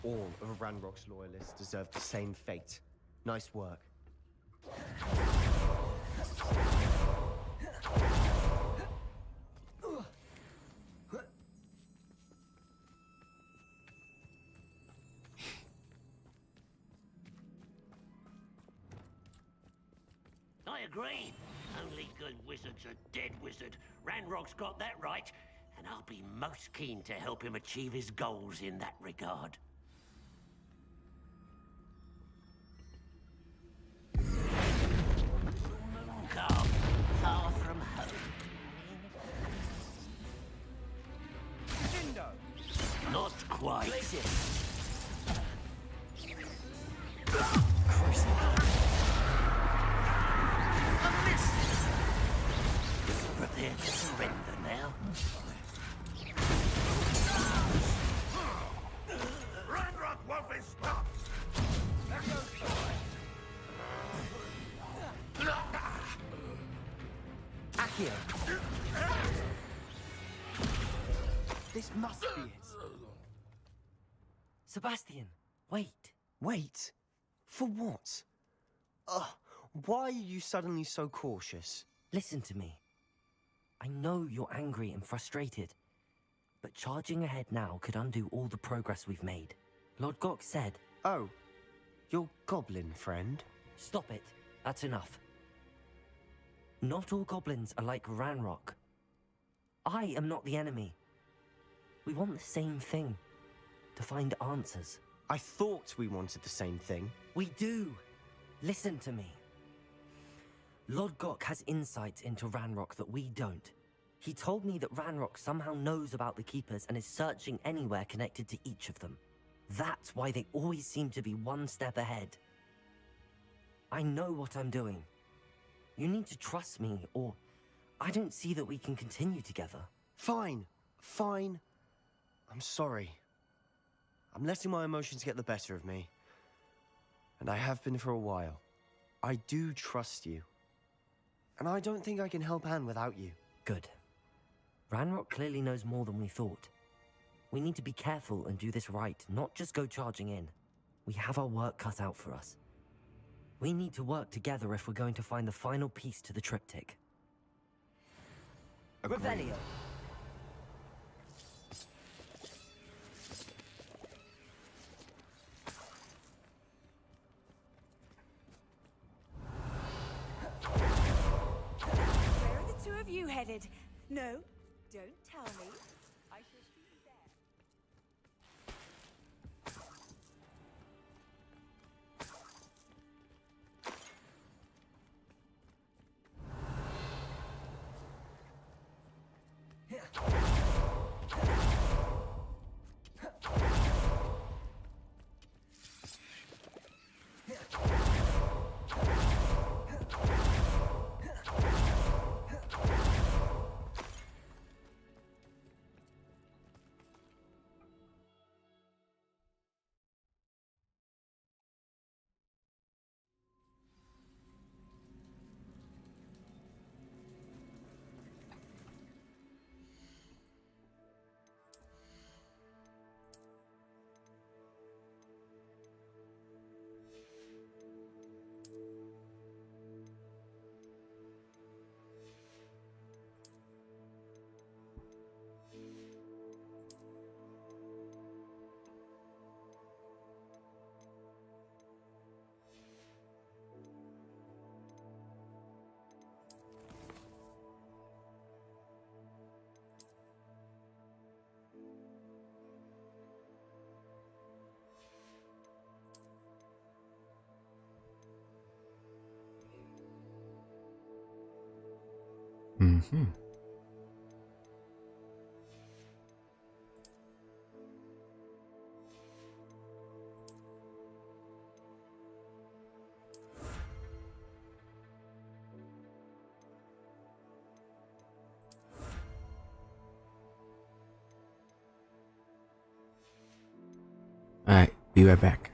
All of Ranrock's loyalists deserve the same fate. Nice work. I agree. Only good wizards are dead wizard. Ranrock's got that right, and I'll be most keen to help him achieve his goals in that regard. Come far from home. Not quite. Prepare to surrender now. Ranrock won't be stopped! Accio. This must be it. Sebastian, wait. Wait? For what? Ugh, why are you suddenly so cautious? Listen to me. I know you're angry and frustrated, but charging ahead now could undo all the progress we've made. Lord Gok said... Oh, your goblin friend? Stop it. That's enough. Not all goblins are like Ranrock. I am not the enemy. We want the same thing. To find answers. I thought we wanted the same thing. We do. Listen to me. Lord Gok has insights into Ranrock that we don't. He told me that Ranrock somehow knows about the Keepers and is searching anywhere connected to each of them. That's why they always seem to be one step ahead. I know what I'm doing. You need to trust me, or I don't see that we can continue together. Fine. Fine. I'm sorry. I'm letting my emotions get the better of me. And I have been for a while. I do trust you. And I don't think I can help Anne without you. Good. Ranrock clearly knows more than we thought. We need to be careful and do this right, not just go charging in. We have our work cut out for us. We need to work together if we're going to find the final piece to the triptych. Revelio. Where are the two of you headed? No, don't tell me. I shall see you there. Mm-hmm. All right, be right back.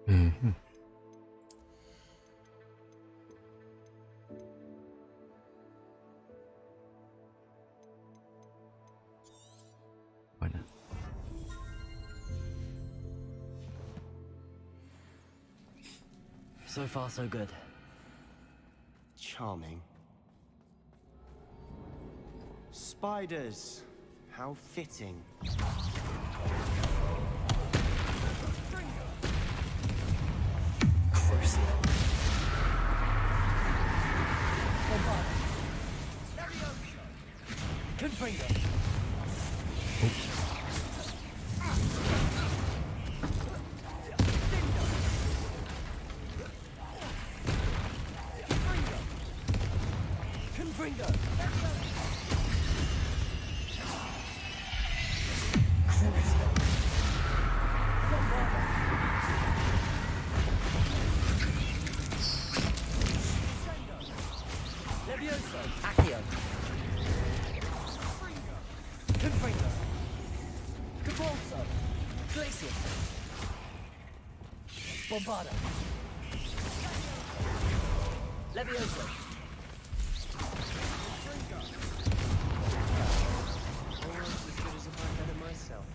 Mm-hmm. Why not? So far, so good. Charming. Spiders. How fitting. Gross. Levioso, Accio. Confringo. Capulso. Glacius. Bombarda. Levioso. Almost as good as if I had it myself.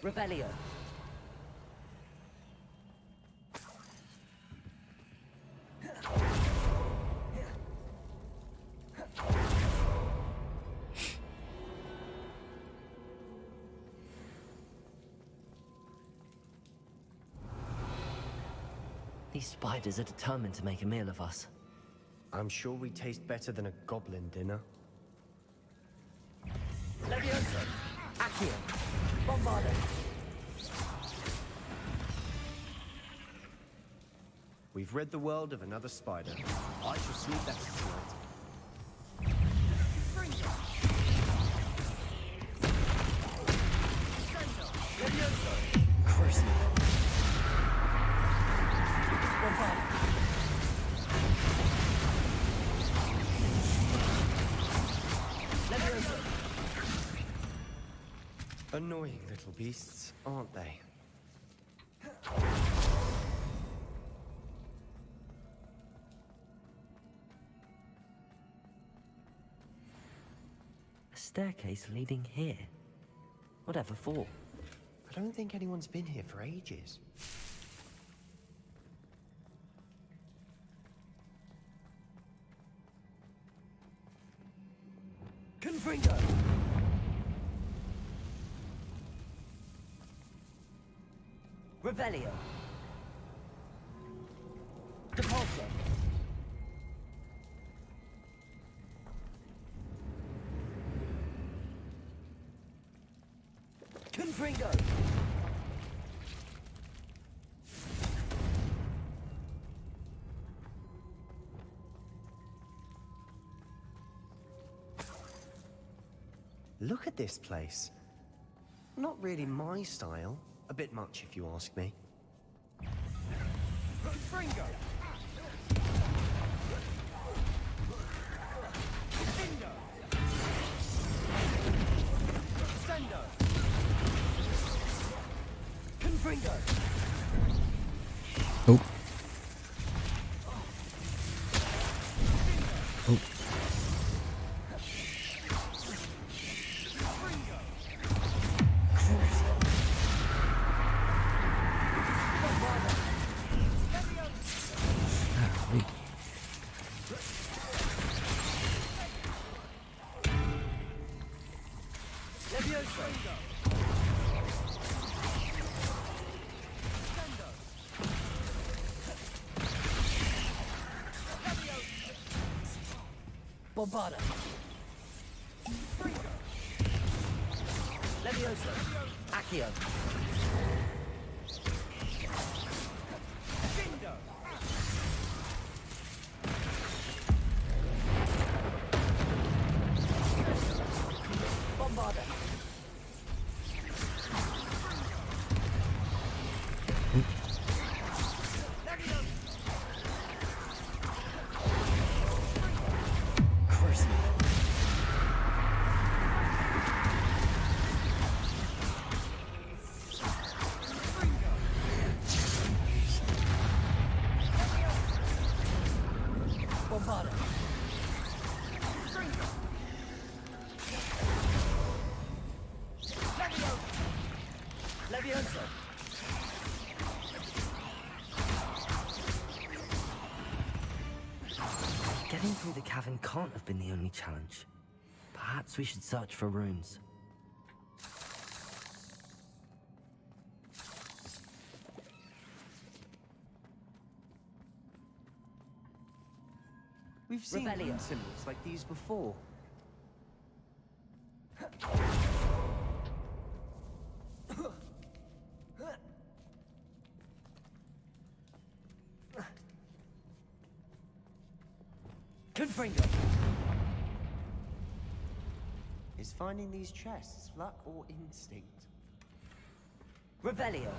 Revelio. These spiders are determined to make a meal of us. I'm sure we taste better than a goblin dinner. Levioso. Accio. Bombarda. We've rid the world of another spider. I shall sleep better tonight. Levioso. Cruising. Bombarda. Levioso. Annoying little beasts, aren't they? A staircase leading here. Whatever for? I don't think anyone's been here for ages. Confringo! Revelio. Depulso. Confringo. Look at this place. Not really my style. A bit much, if you ask me. Confringo. Indo. Sendo. Confringo. Oh. Oh. Bombarda. Levioso. Accio. Bombarda. Bombarda. Levioso. Getting through the cavern can't have been the only challenge. Perhaps we should search for runes. We've seen Revelio. rune symbols like these before. Confringo. Is finding these chests luck or instinct? Revelio.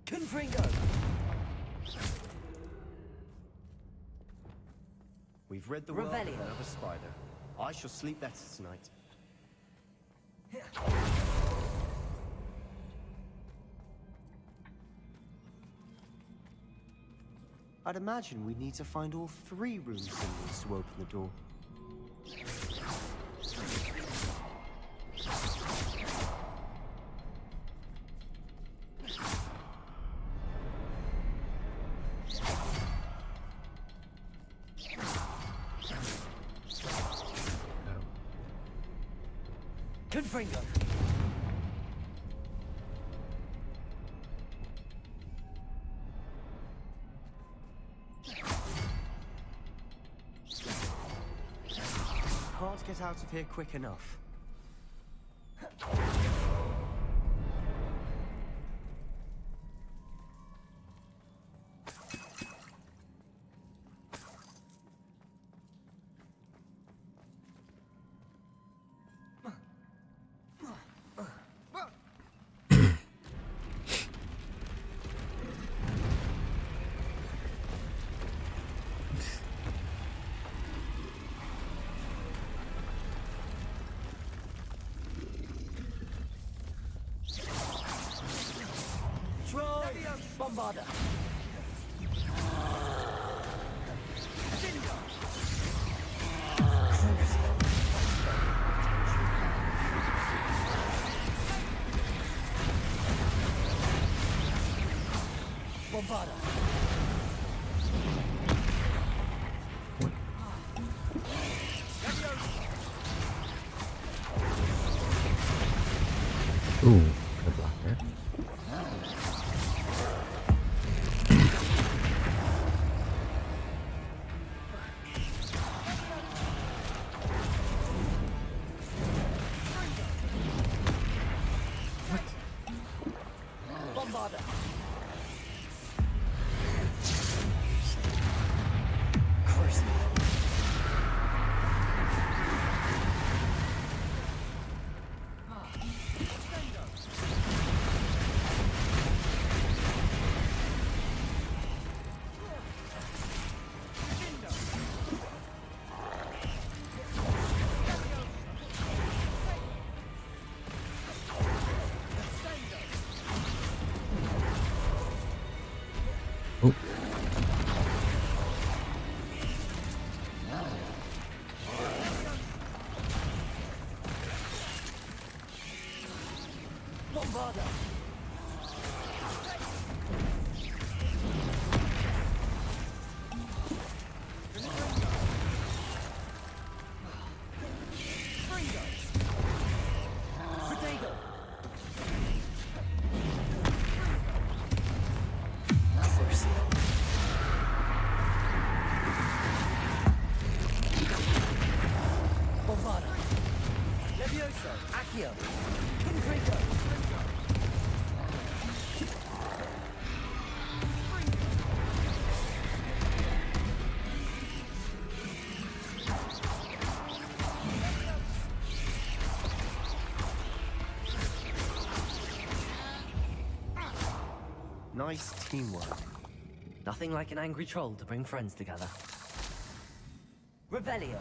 Confringo. We've read the world of Revelio. another spider. I shall sleep better tonight. I'd imagine we'd need to find all 3 rune symbols to open the door. Confringo. Can't get out of here quick enough. Bombarda. Bombarda. Ooh, good block there. Bombarda. Cruising. Oh. Bombarda. Potato. Bombarda. Levioso. Accio. Confringo. Nice teamwork. Nothing like an angry troll to bring friends together. Revelio.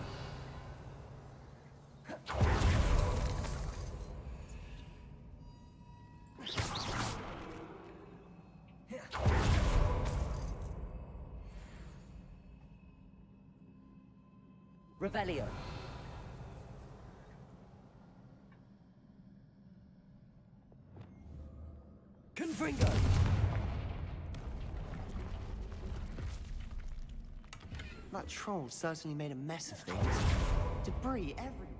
Revelio. Confringo. That troll certainly made a mess of things. Debris everywhere.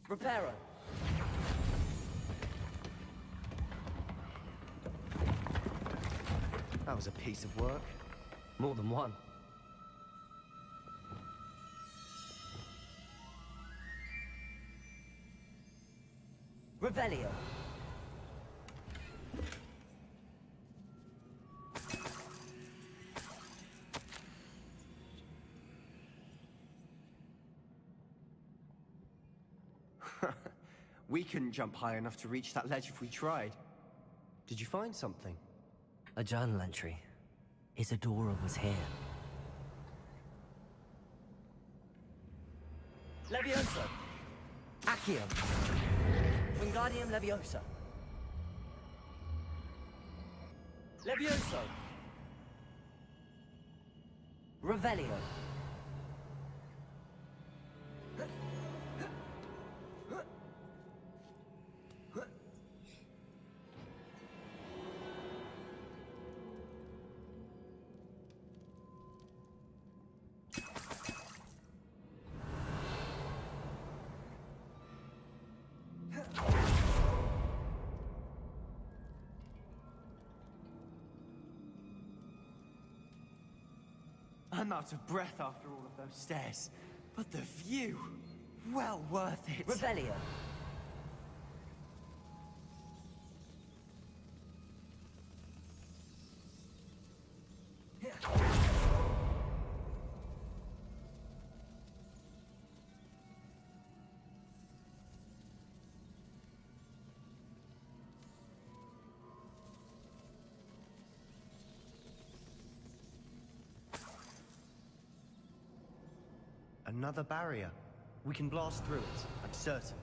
Reparo. That was a piece of work. More than one. Revelio. We couldn't jump high enough to reach that ledge if we tried. Did you find something? A journal entry. Isadora was here. Levioso. Accio. Wingardium Leviosa. Levioso. Revelio. I'm out of breath after all of those stairs. But the view, well worth it. Revelio. Another barrier. We can blast through it, I'm certain.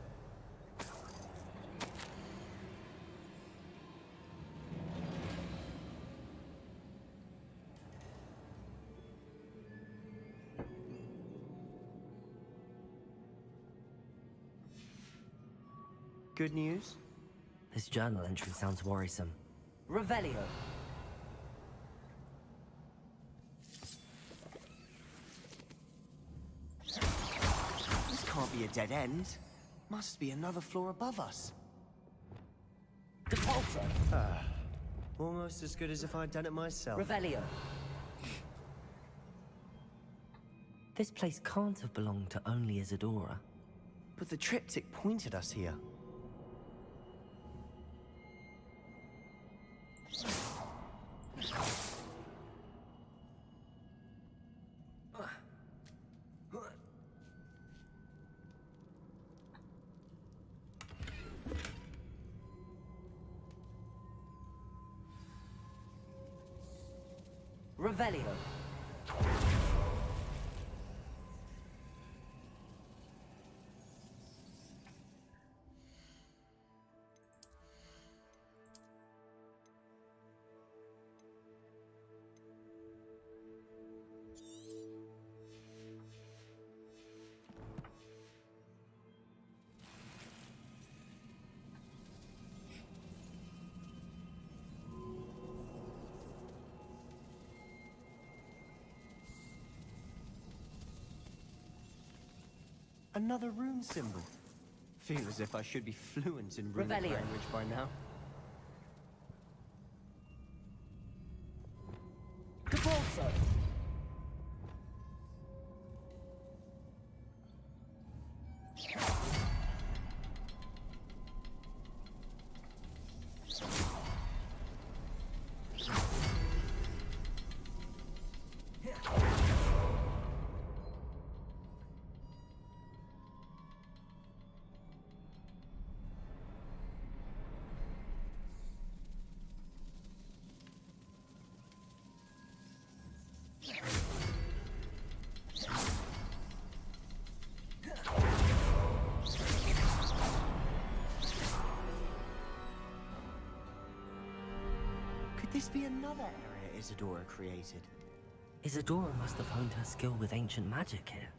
Good news? This journal entry sounds worrisome. Revelio. This can't be a dead end. Must be another floor above us. Depulso. Almost as good as if I'd done it myself. Revelio. This place can't have belonged to only Isadora. But the triptych pointed us here. Revelio. Another rune symbol. Feel as if I should be fluent in runic Revelio. language by now. Depulso. Could this be another area Isadora created? Isadora must have honed her skill with ancient magic here.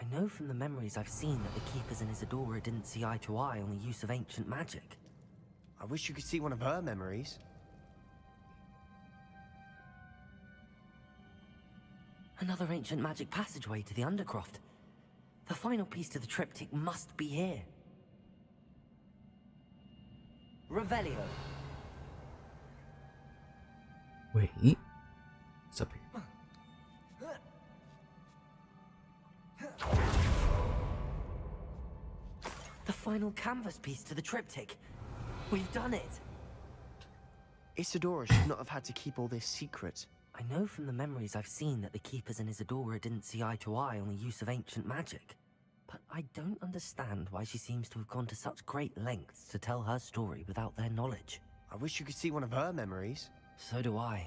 I know from the memories I've seen that the Keepers and Isadora didn't see eye to eye on the use of ancient magic. I wish you could see one of her memories. Another ancient magic passageway to the Undercroft. The final piece to the triptych must be here. Revelio. Wait. What's up here? The final canvas piece to the triptych. We've done it. Isadora should not have had to keep all this secret. I know from the memories I've seen that the Keepers and Isadora didn't see eye to eye on the use of ancient magic. But I don't understand why she seems to have gone to such great lengths to tell her story without their knowledge. I wish you could see one of her memories. So do I.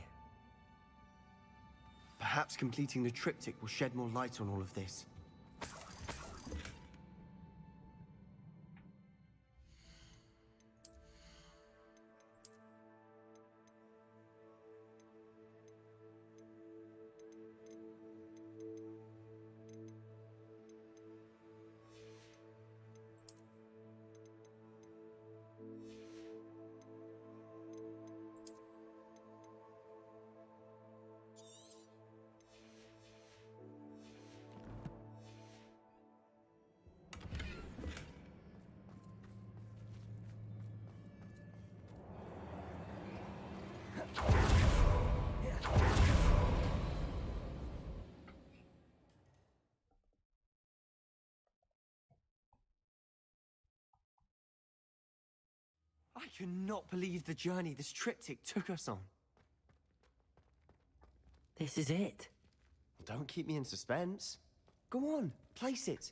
Perhaps completing the triptych will shed more light on all of this. I cannot believe the journey this triptych took us on. This is it. Don't keep me in suspense. Go on, place it.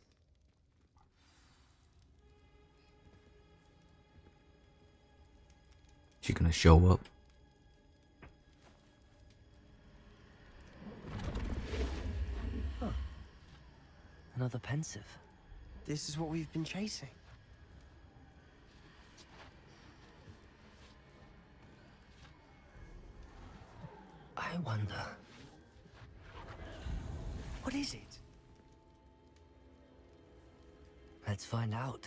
She gonna show up? Huh. Another pensive. This is what we've been chasing. I wonder. What is it? Let's find out.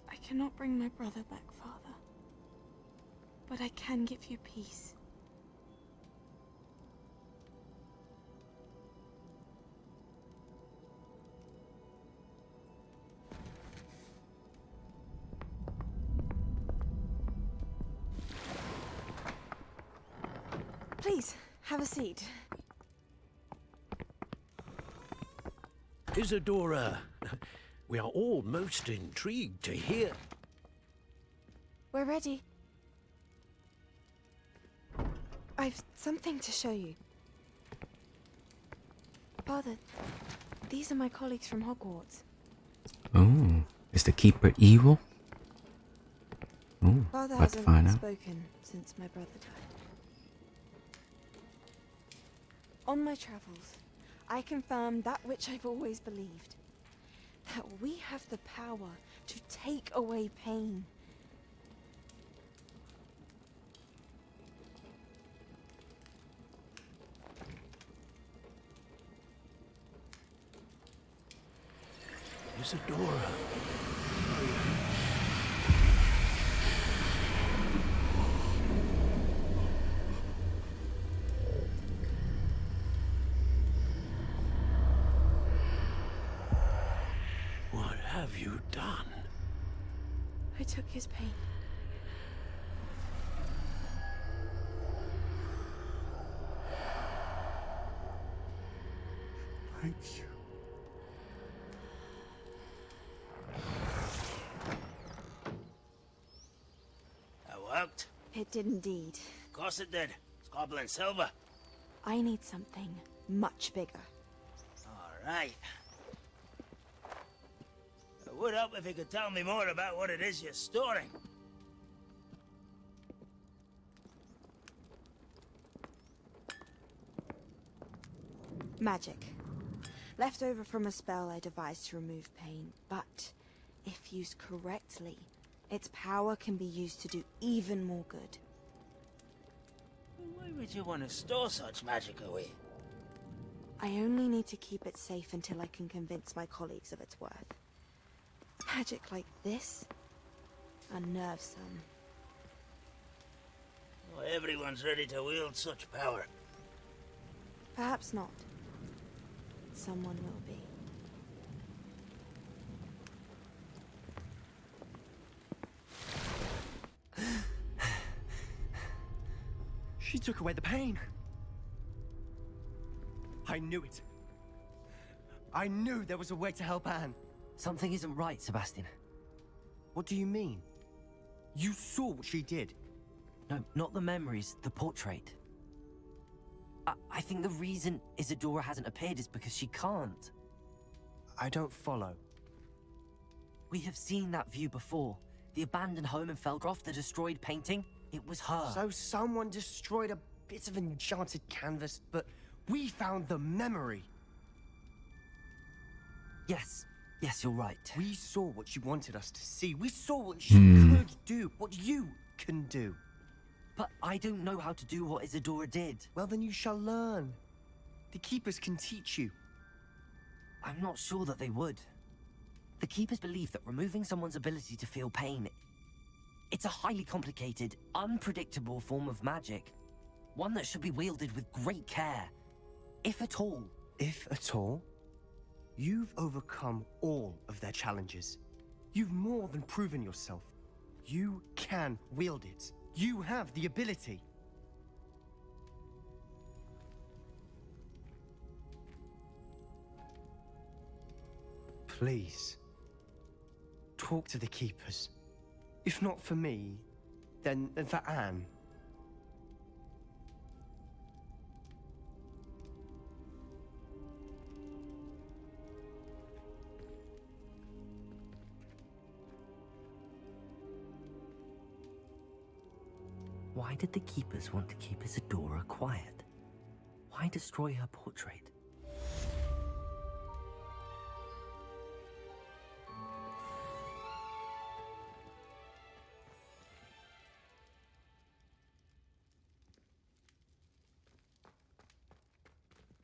I cannot bring my brother back, Father. But I can give you peace. Please, have a seat. Isadora, we are all most intrigued to hear. We're ready. I've something to show you. Father, these are my colleagues from Hogwarts. Oh, is the keeper evil? Oh, Father about to hasn't find out. spoken since my brother died. On my travels, I confirmed that which I've always believed. That we have the power to take away pain. Isadora. What have you done? I took his pain. Thank you. That worked? It did indeed. Of course it did. It's goblin silver. I need something much bigger. All right. It would help if you could tell me more about what it is you're storing. Magic. left over from a spell I devised to remove pain, but if used correctly, its power can be used to do even more good. Why would you want to store such magic away? I only need to keep it safe until I can convince my colleagues of its worth. Magic like this unnerves them. Not everyone's ready to wield such power. Perhaps not. Someone will be. She took away the pain. I knew it. I knew there was a way to help Anne. Something isn't right, Sebastian. What do you mean? You saw what she did. No, not the memories, the portrait. I think the reason Isadora hasn't appeared is because she can't. I don't follow. We have seen that view before. The abandoned home in Felgroth, the destroyed painting, it was her. So someone destroyed a bit of enchanted canvas, but we found the memory. Yes, you're right. We saw what she wanted us to see. We saw what she could do, what you can do. But I don't know how to do what Isadora did. Well, then you shall learn. The Keepers can teach you. I'm not sure that they would. The Keepers believe that removing someone's ability to feel pain, it's a highly complicated, unpredictable form of magic. One that should be wielded with great care. If at all. If at all? You've overcome all of their challenges. You've more than proven yourself. You can wield it. You have the ability. Please, talk to the Keepers. If not for me, then for Anne. Why did the Keepers want to keep Isadora quiet? Why destroy her portrait?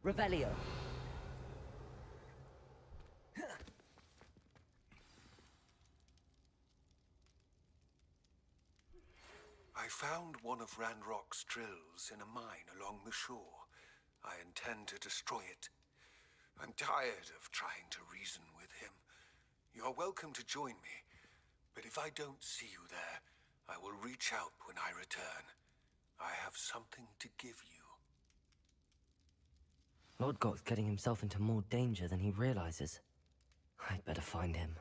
Revelio. I found one of Ranrock's drills in a mine along the shore. I intend to destroy it. I'm tired of trying to reason with him. You're welcome to join me, but if I don't see you there, I will reach out when I return. I have something to give you. Lord Got's getting himself into more danger than he realizes. I'd better find him.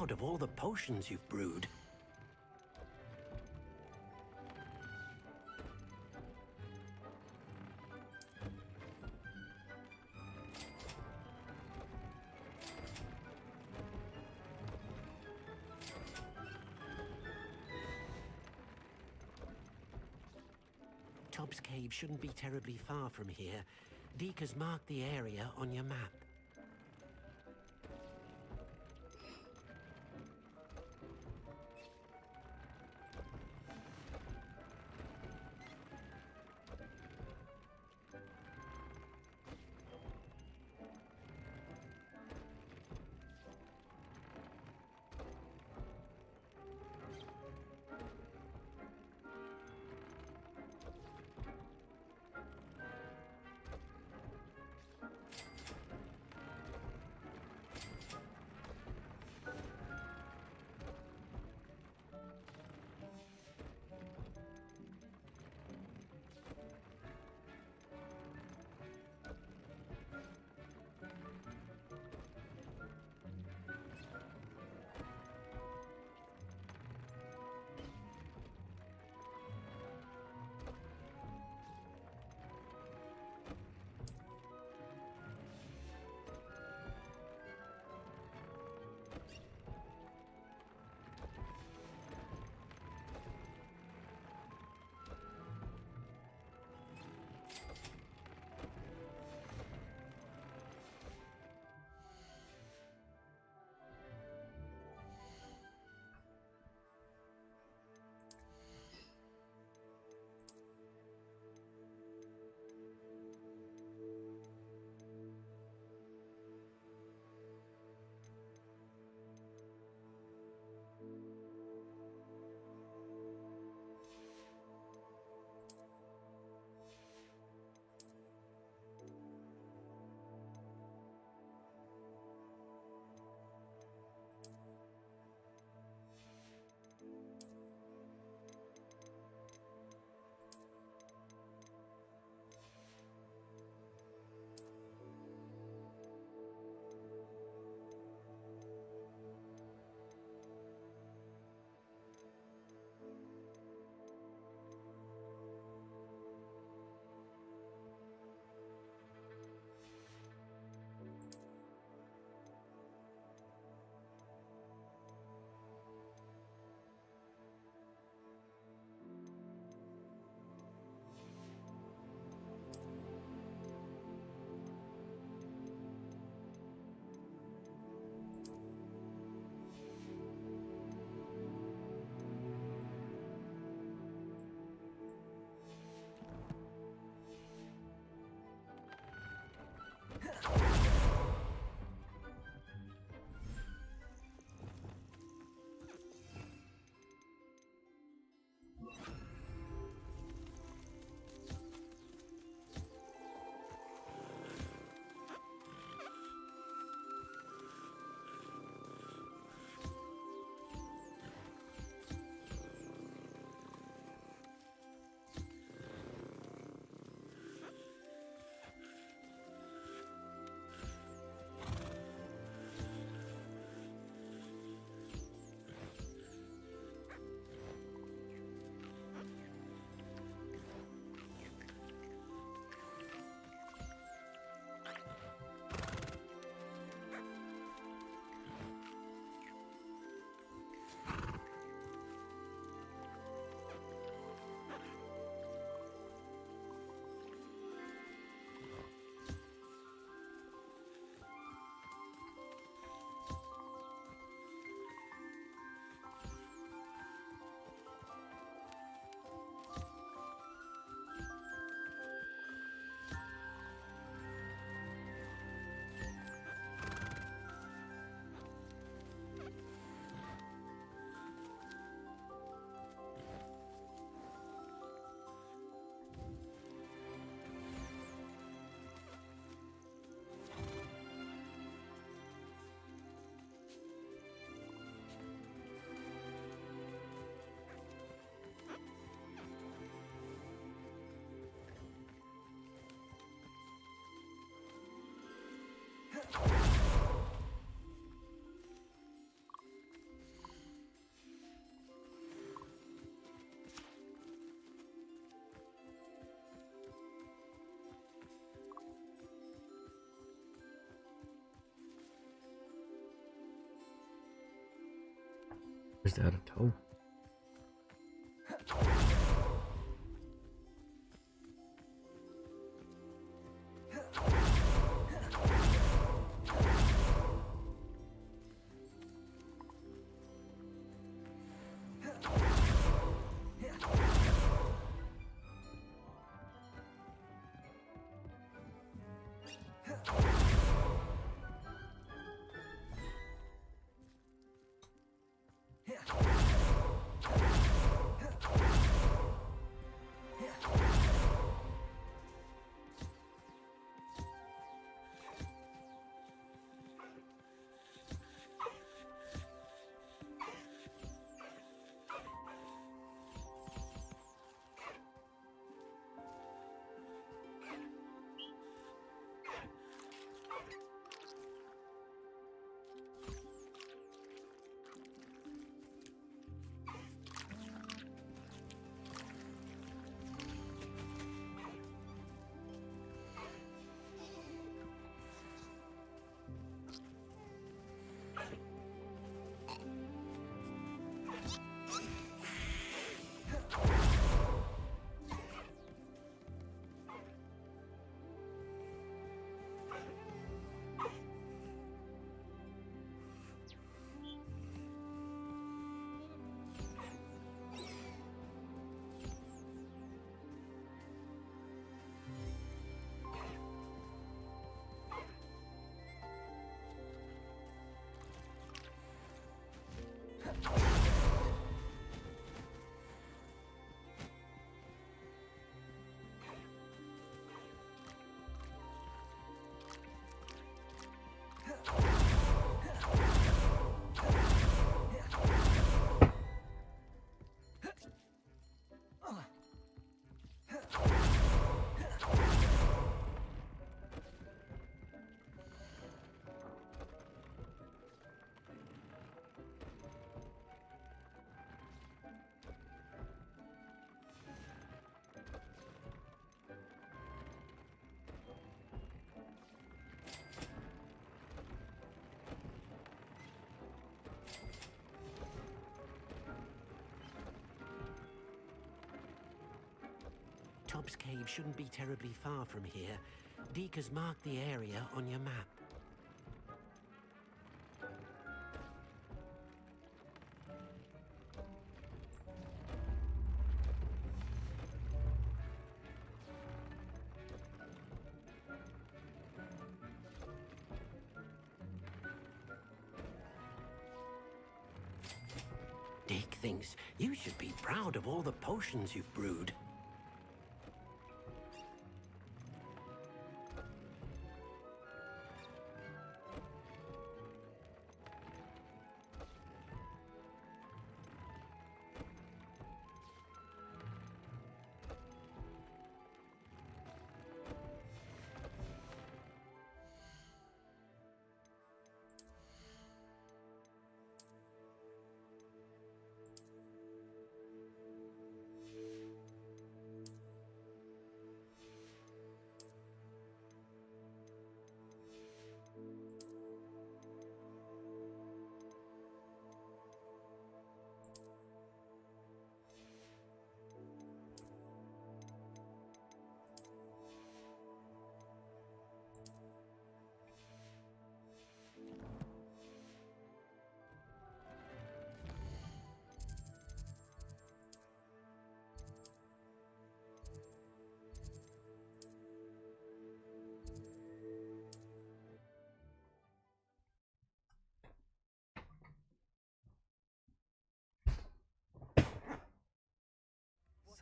proud of all the potions you've brewed. Tobbs Cave shouldn't be terribly far from here. Deke has marked the area on your map. Is that a toe? Tobbs Cave shouldn't be terribly far from here. Deke has marked the area on your map. Deke thinks you should be proud of all the potions you've brewed.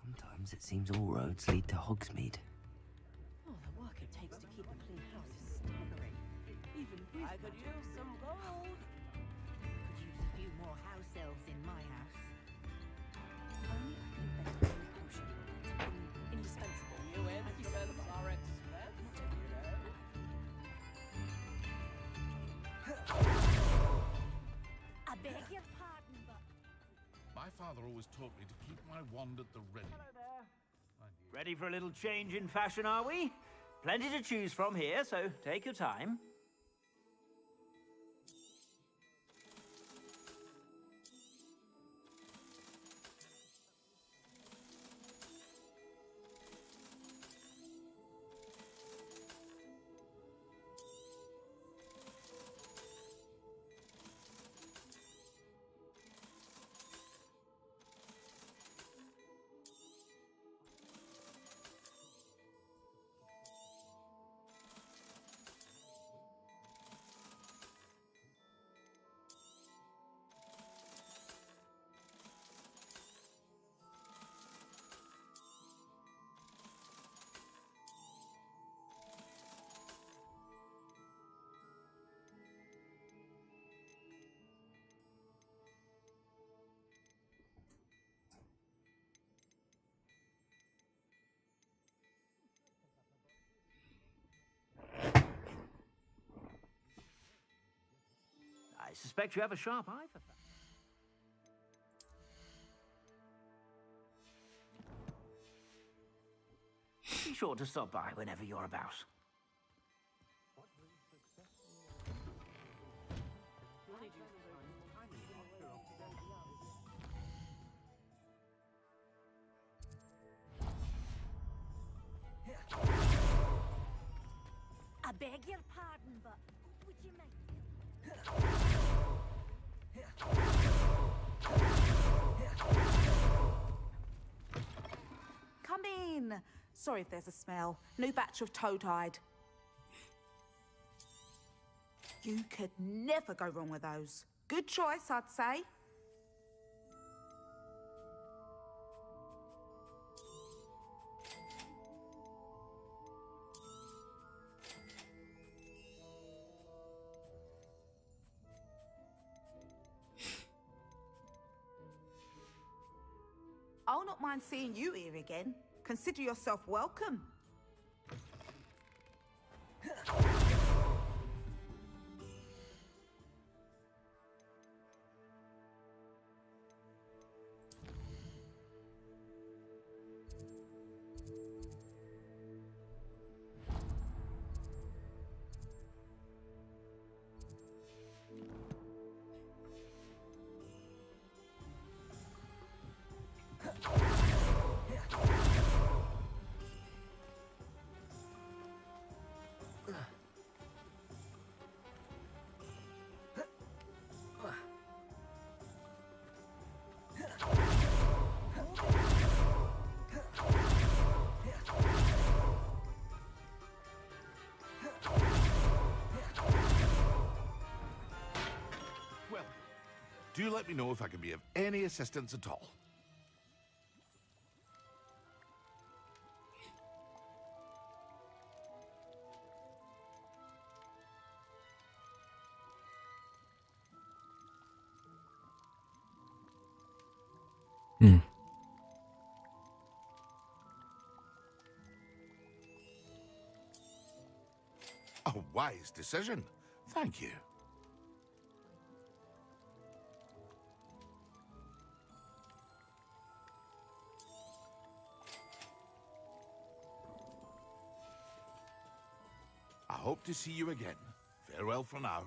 Sometimes it seems all roads lead to Hogsmeade. Oh, the work it takes to keep a clean house is staggering. Even I could use some gold. I could use a few more house elves in my house. Only I can invent a new potion. It's indispensable. You instruments are expensive, you know. I beg your pardon, but... My father always taught me to keep my wand at the ready. Ready for a little change in fashion, are we? Plenty to choose from here, so take your time. suspect you have a sharp eye for that. Be sure to stop by whenever you're about. I beg your pardon, but would you make... Come in. Sorry if there's a smell. New batch of toad-hide. You could never go wrong with those. Good choice, I'd say. I'll not mind seeing you here again. Consider yourself welcome. Well, do let me know if I can be of any assistance at all. A wise decision. Thank you. I hope to see you again. Farewell for now.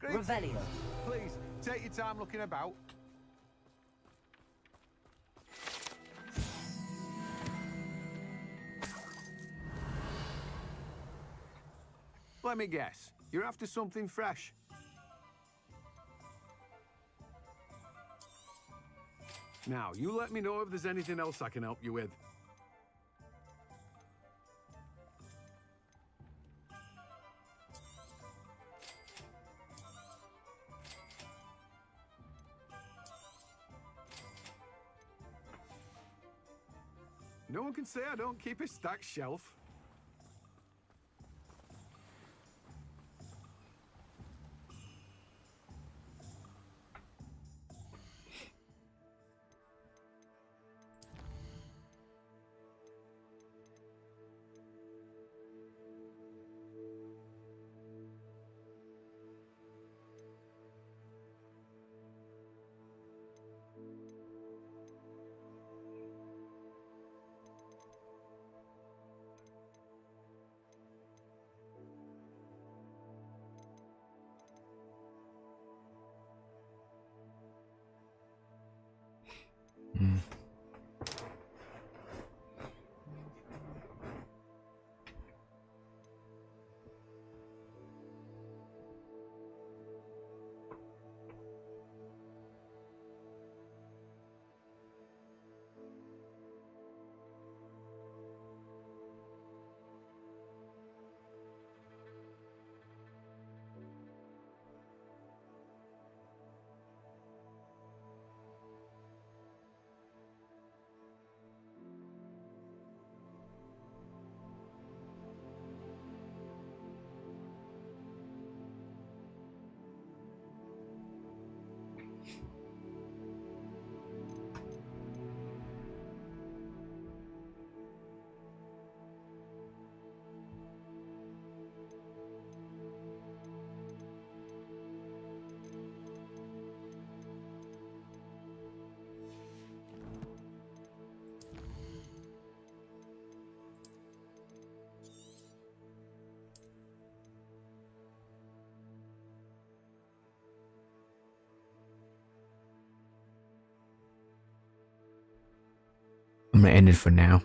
Revelio. Please, take your time looking about. Let me guess. You're after something fresh. Now, you let me know if there's anything else I can help you with. No one can say I don't keep a stacked shelf. I'm gonna end it for now.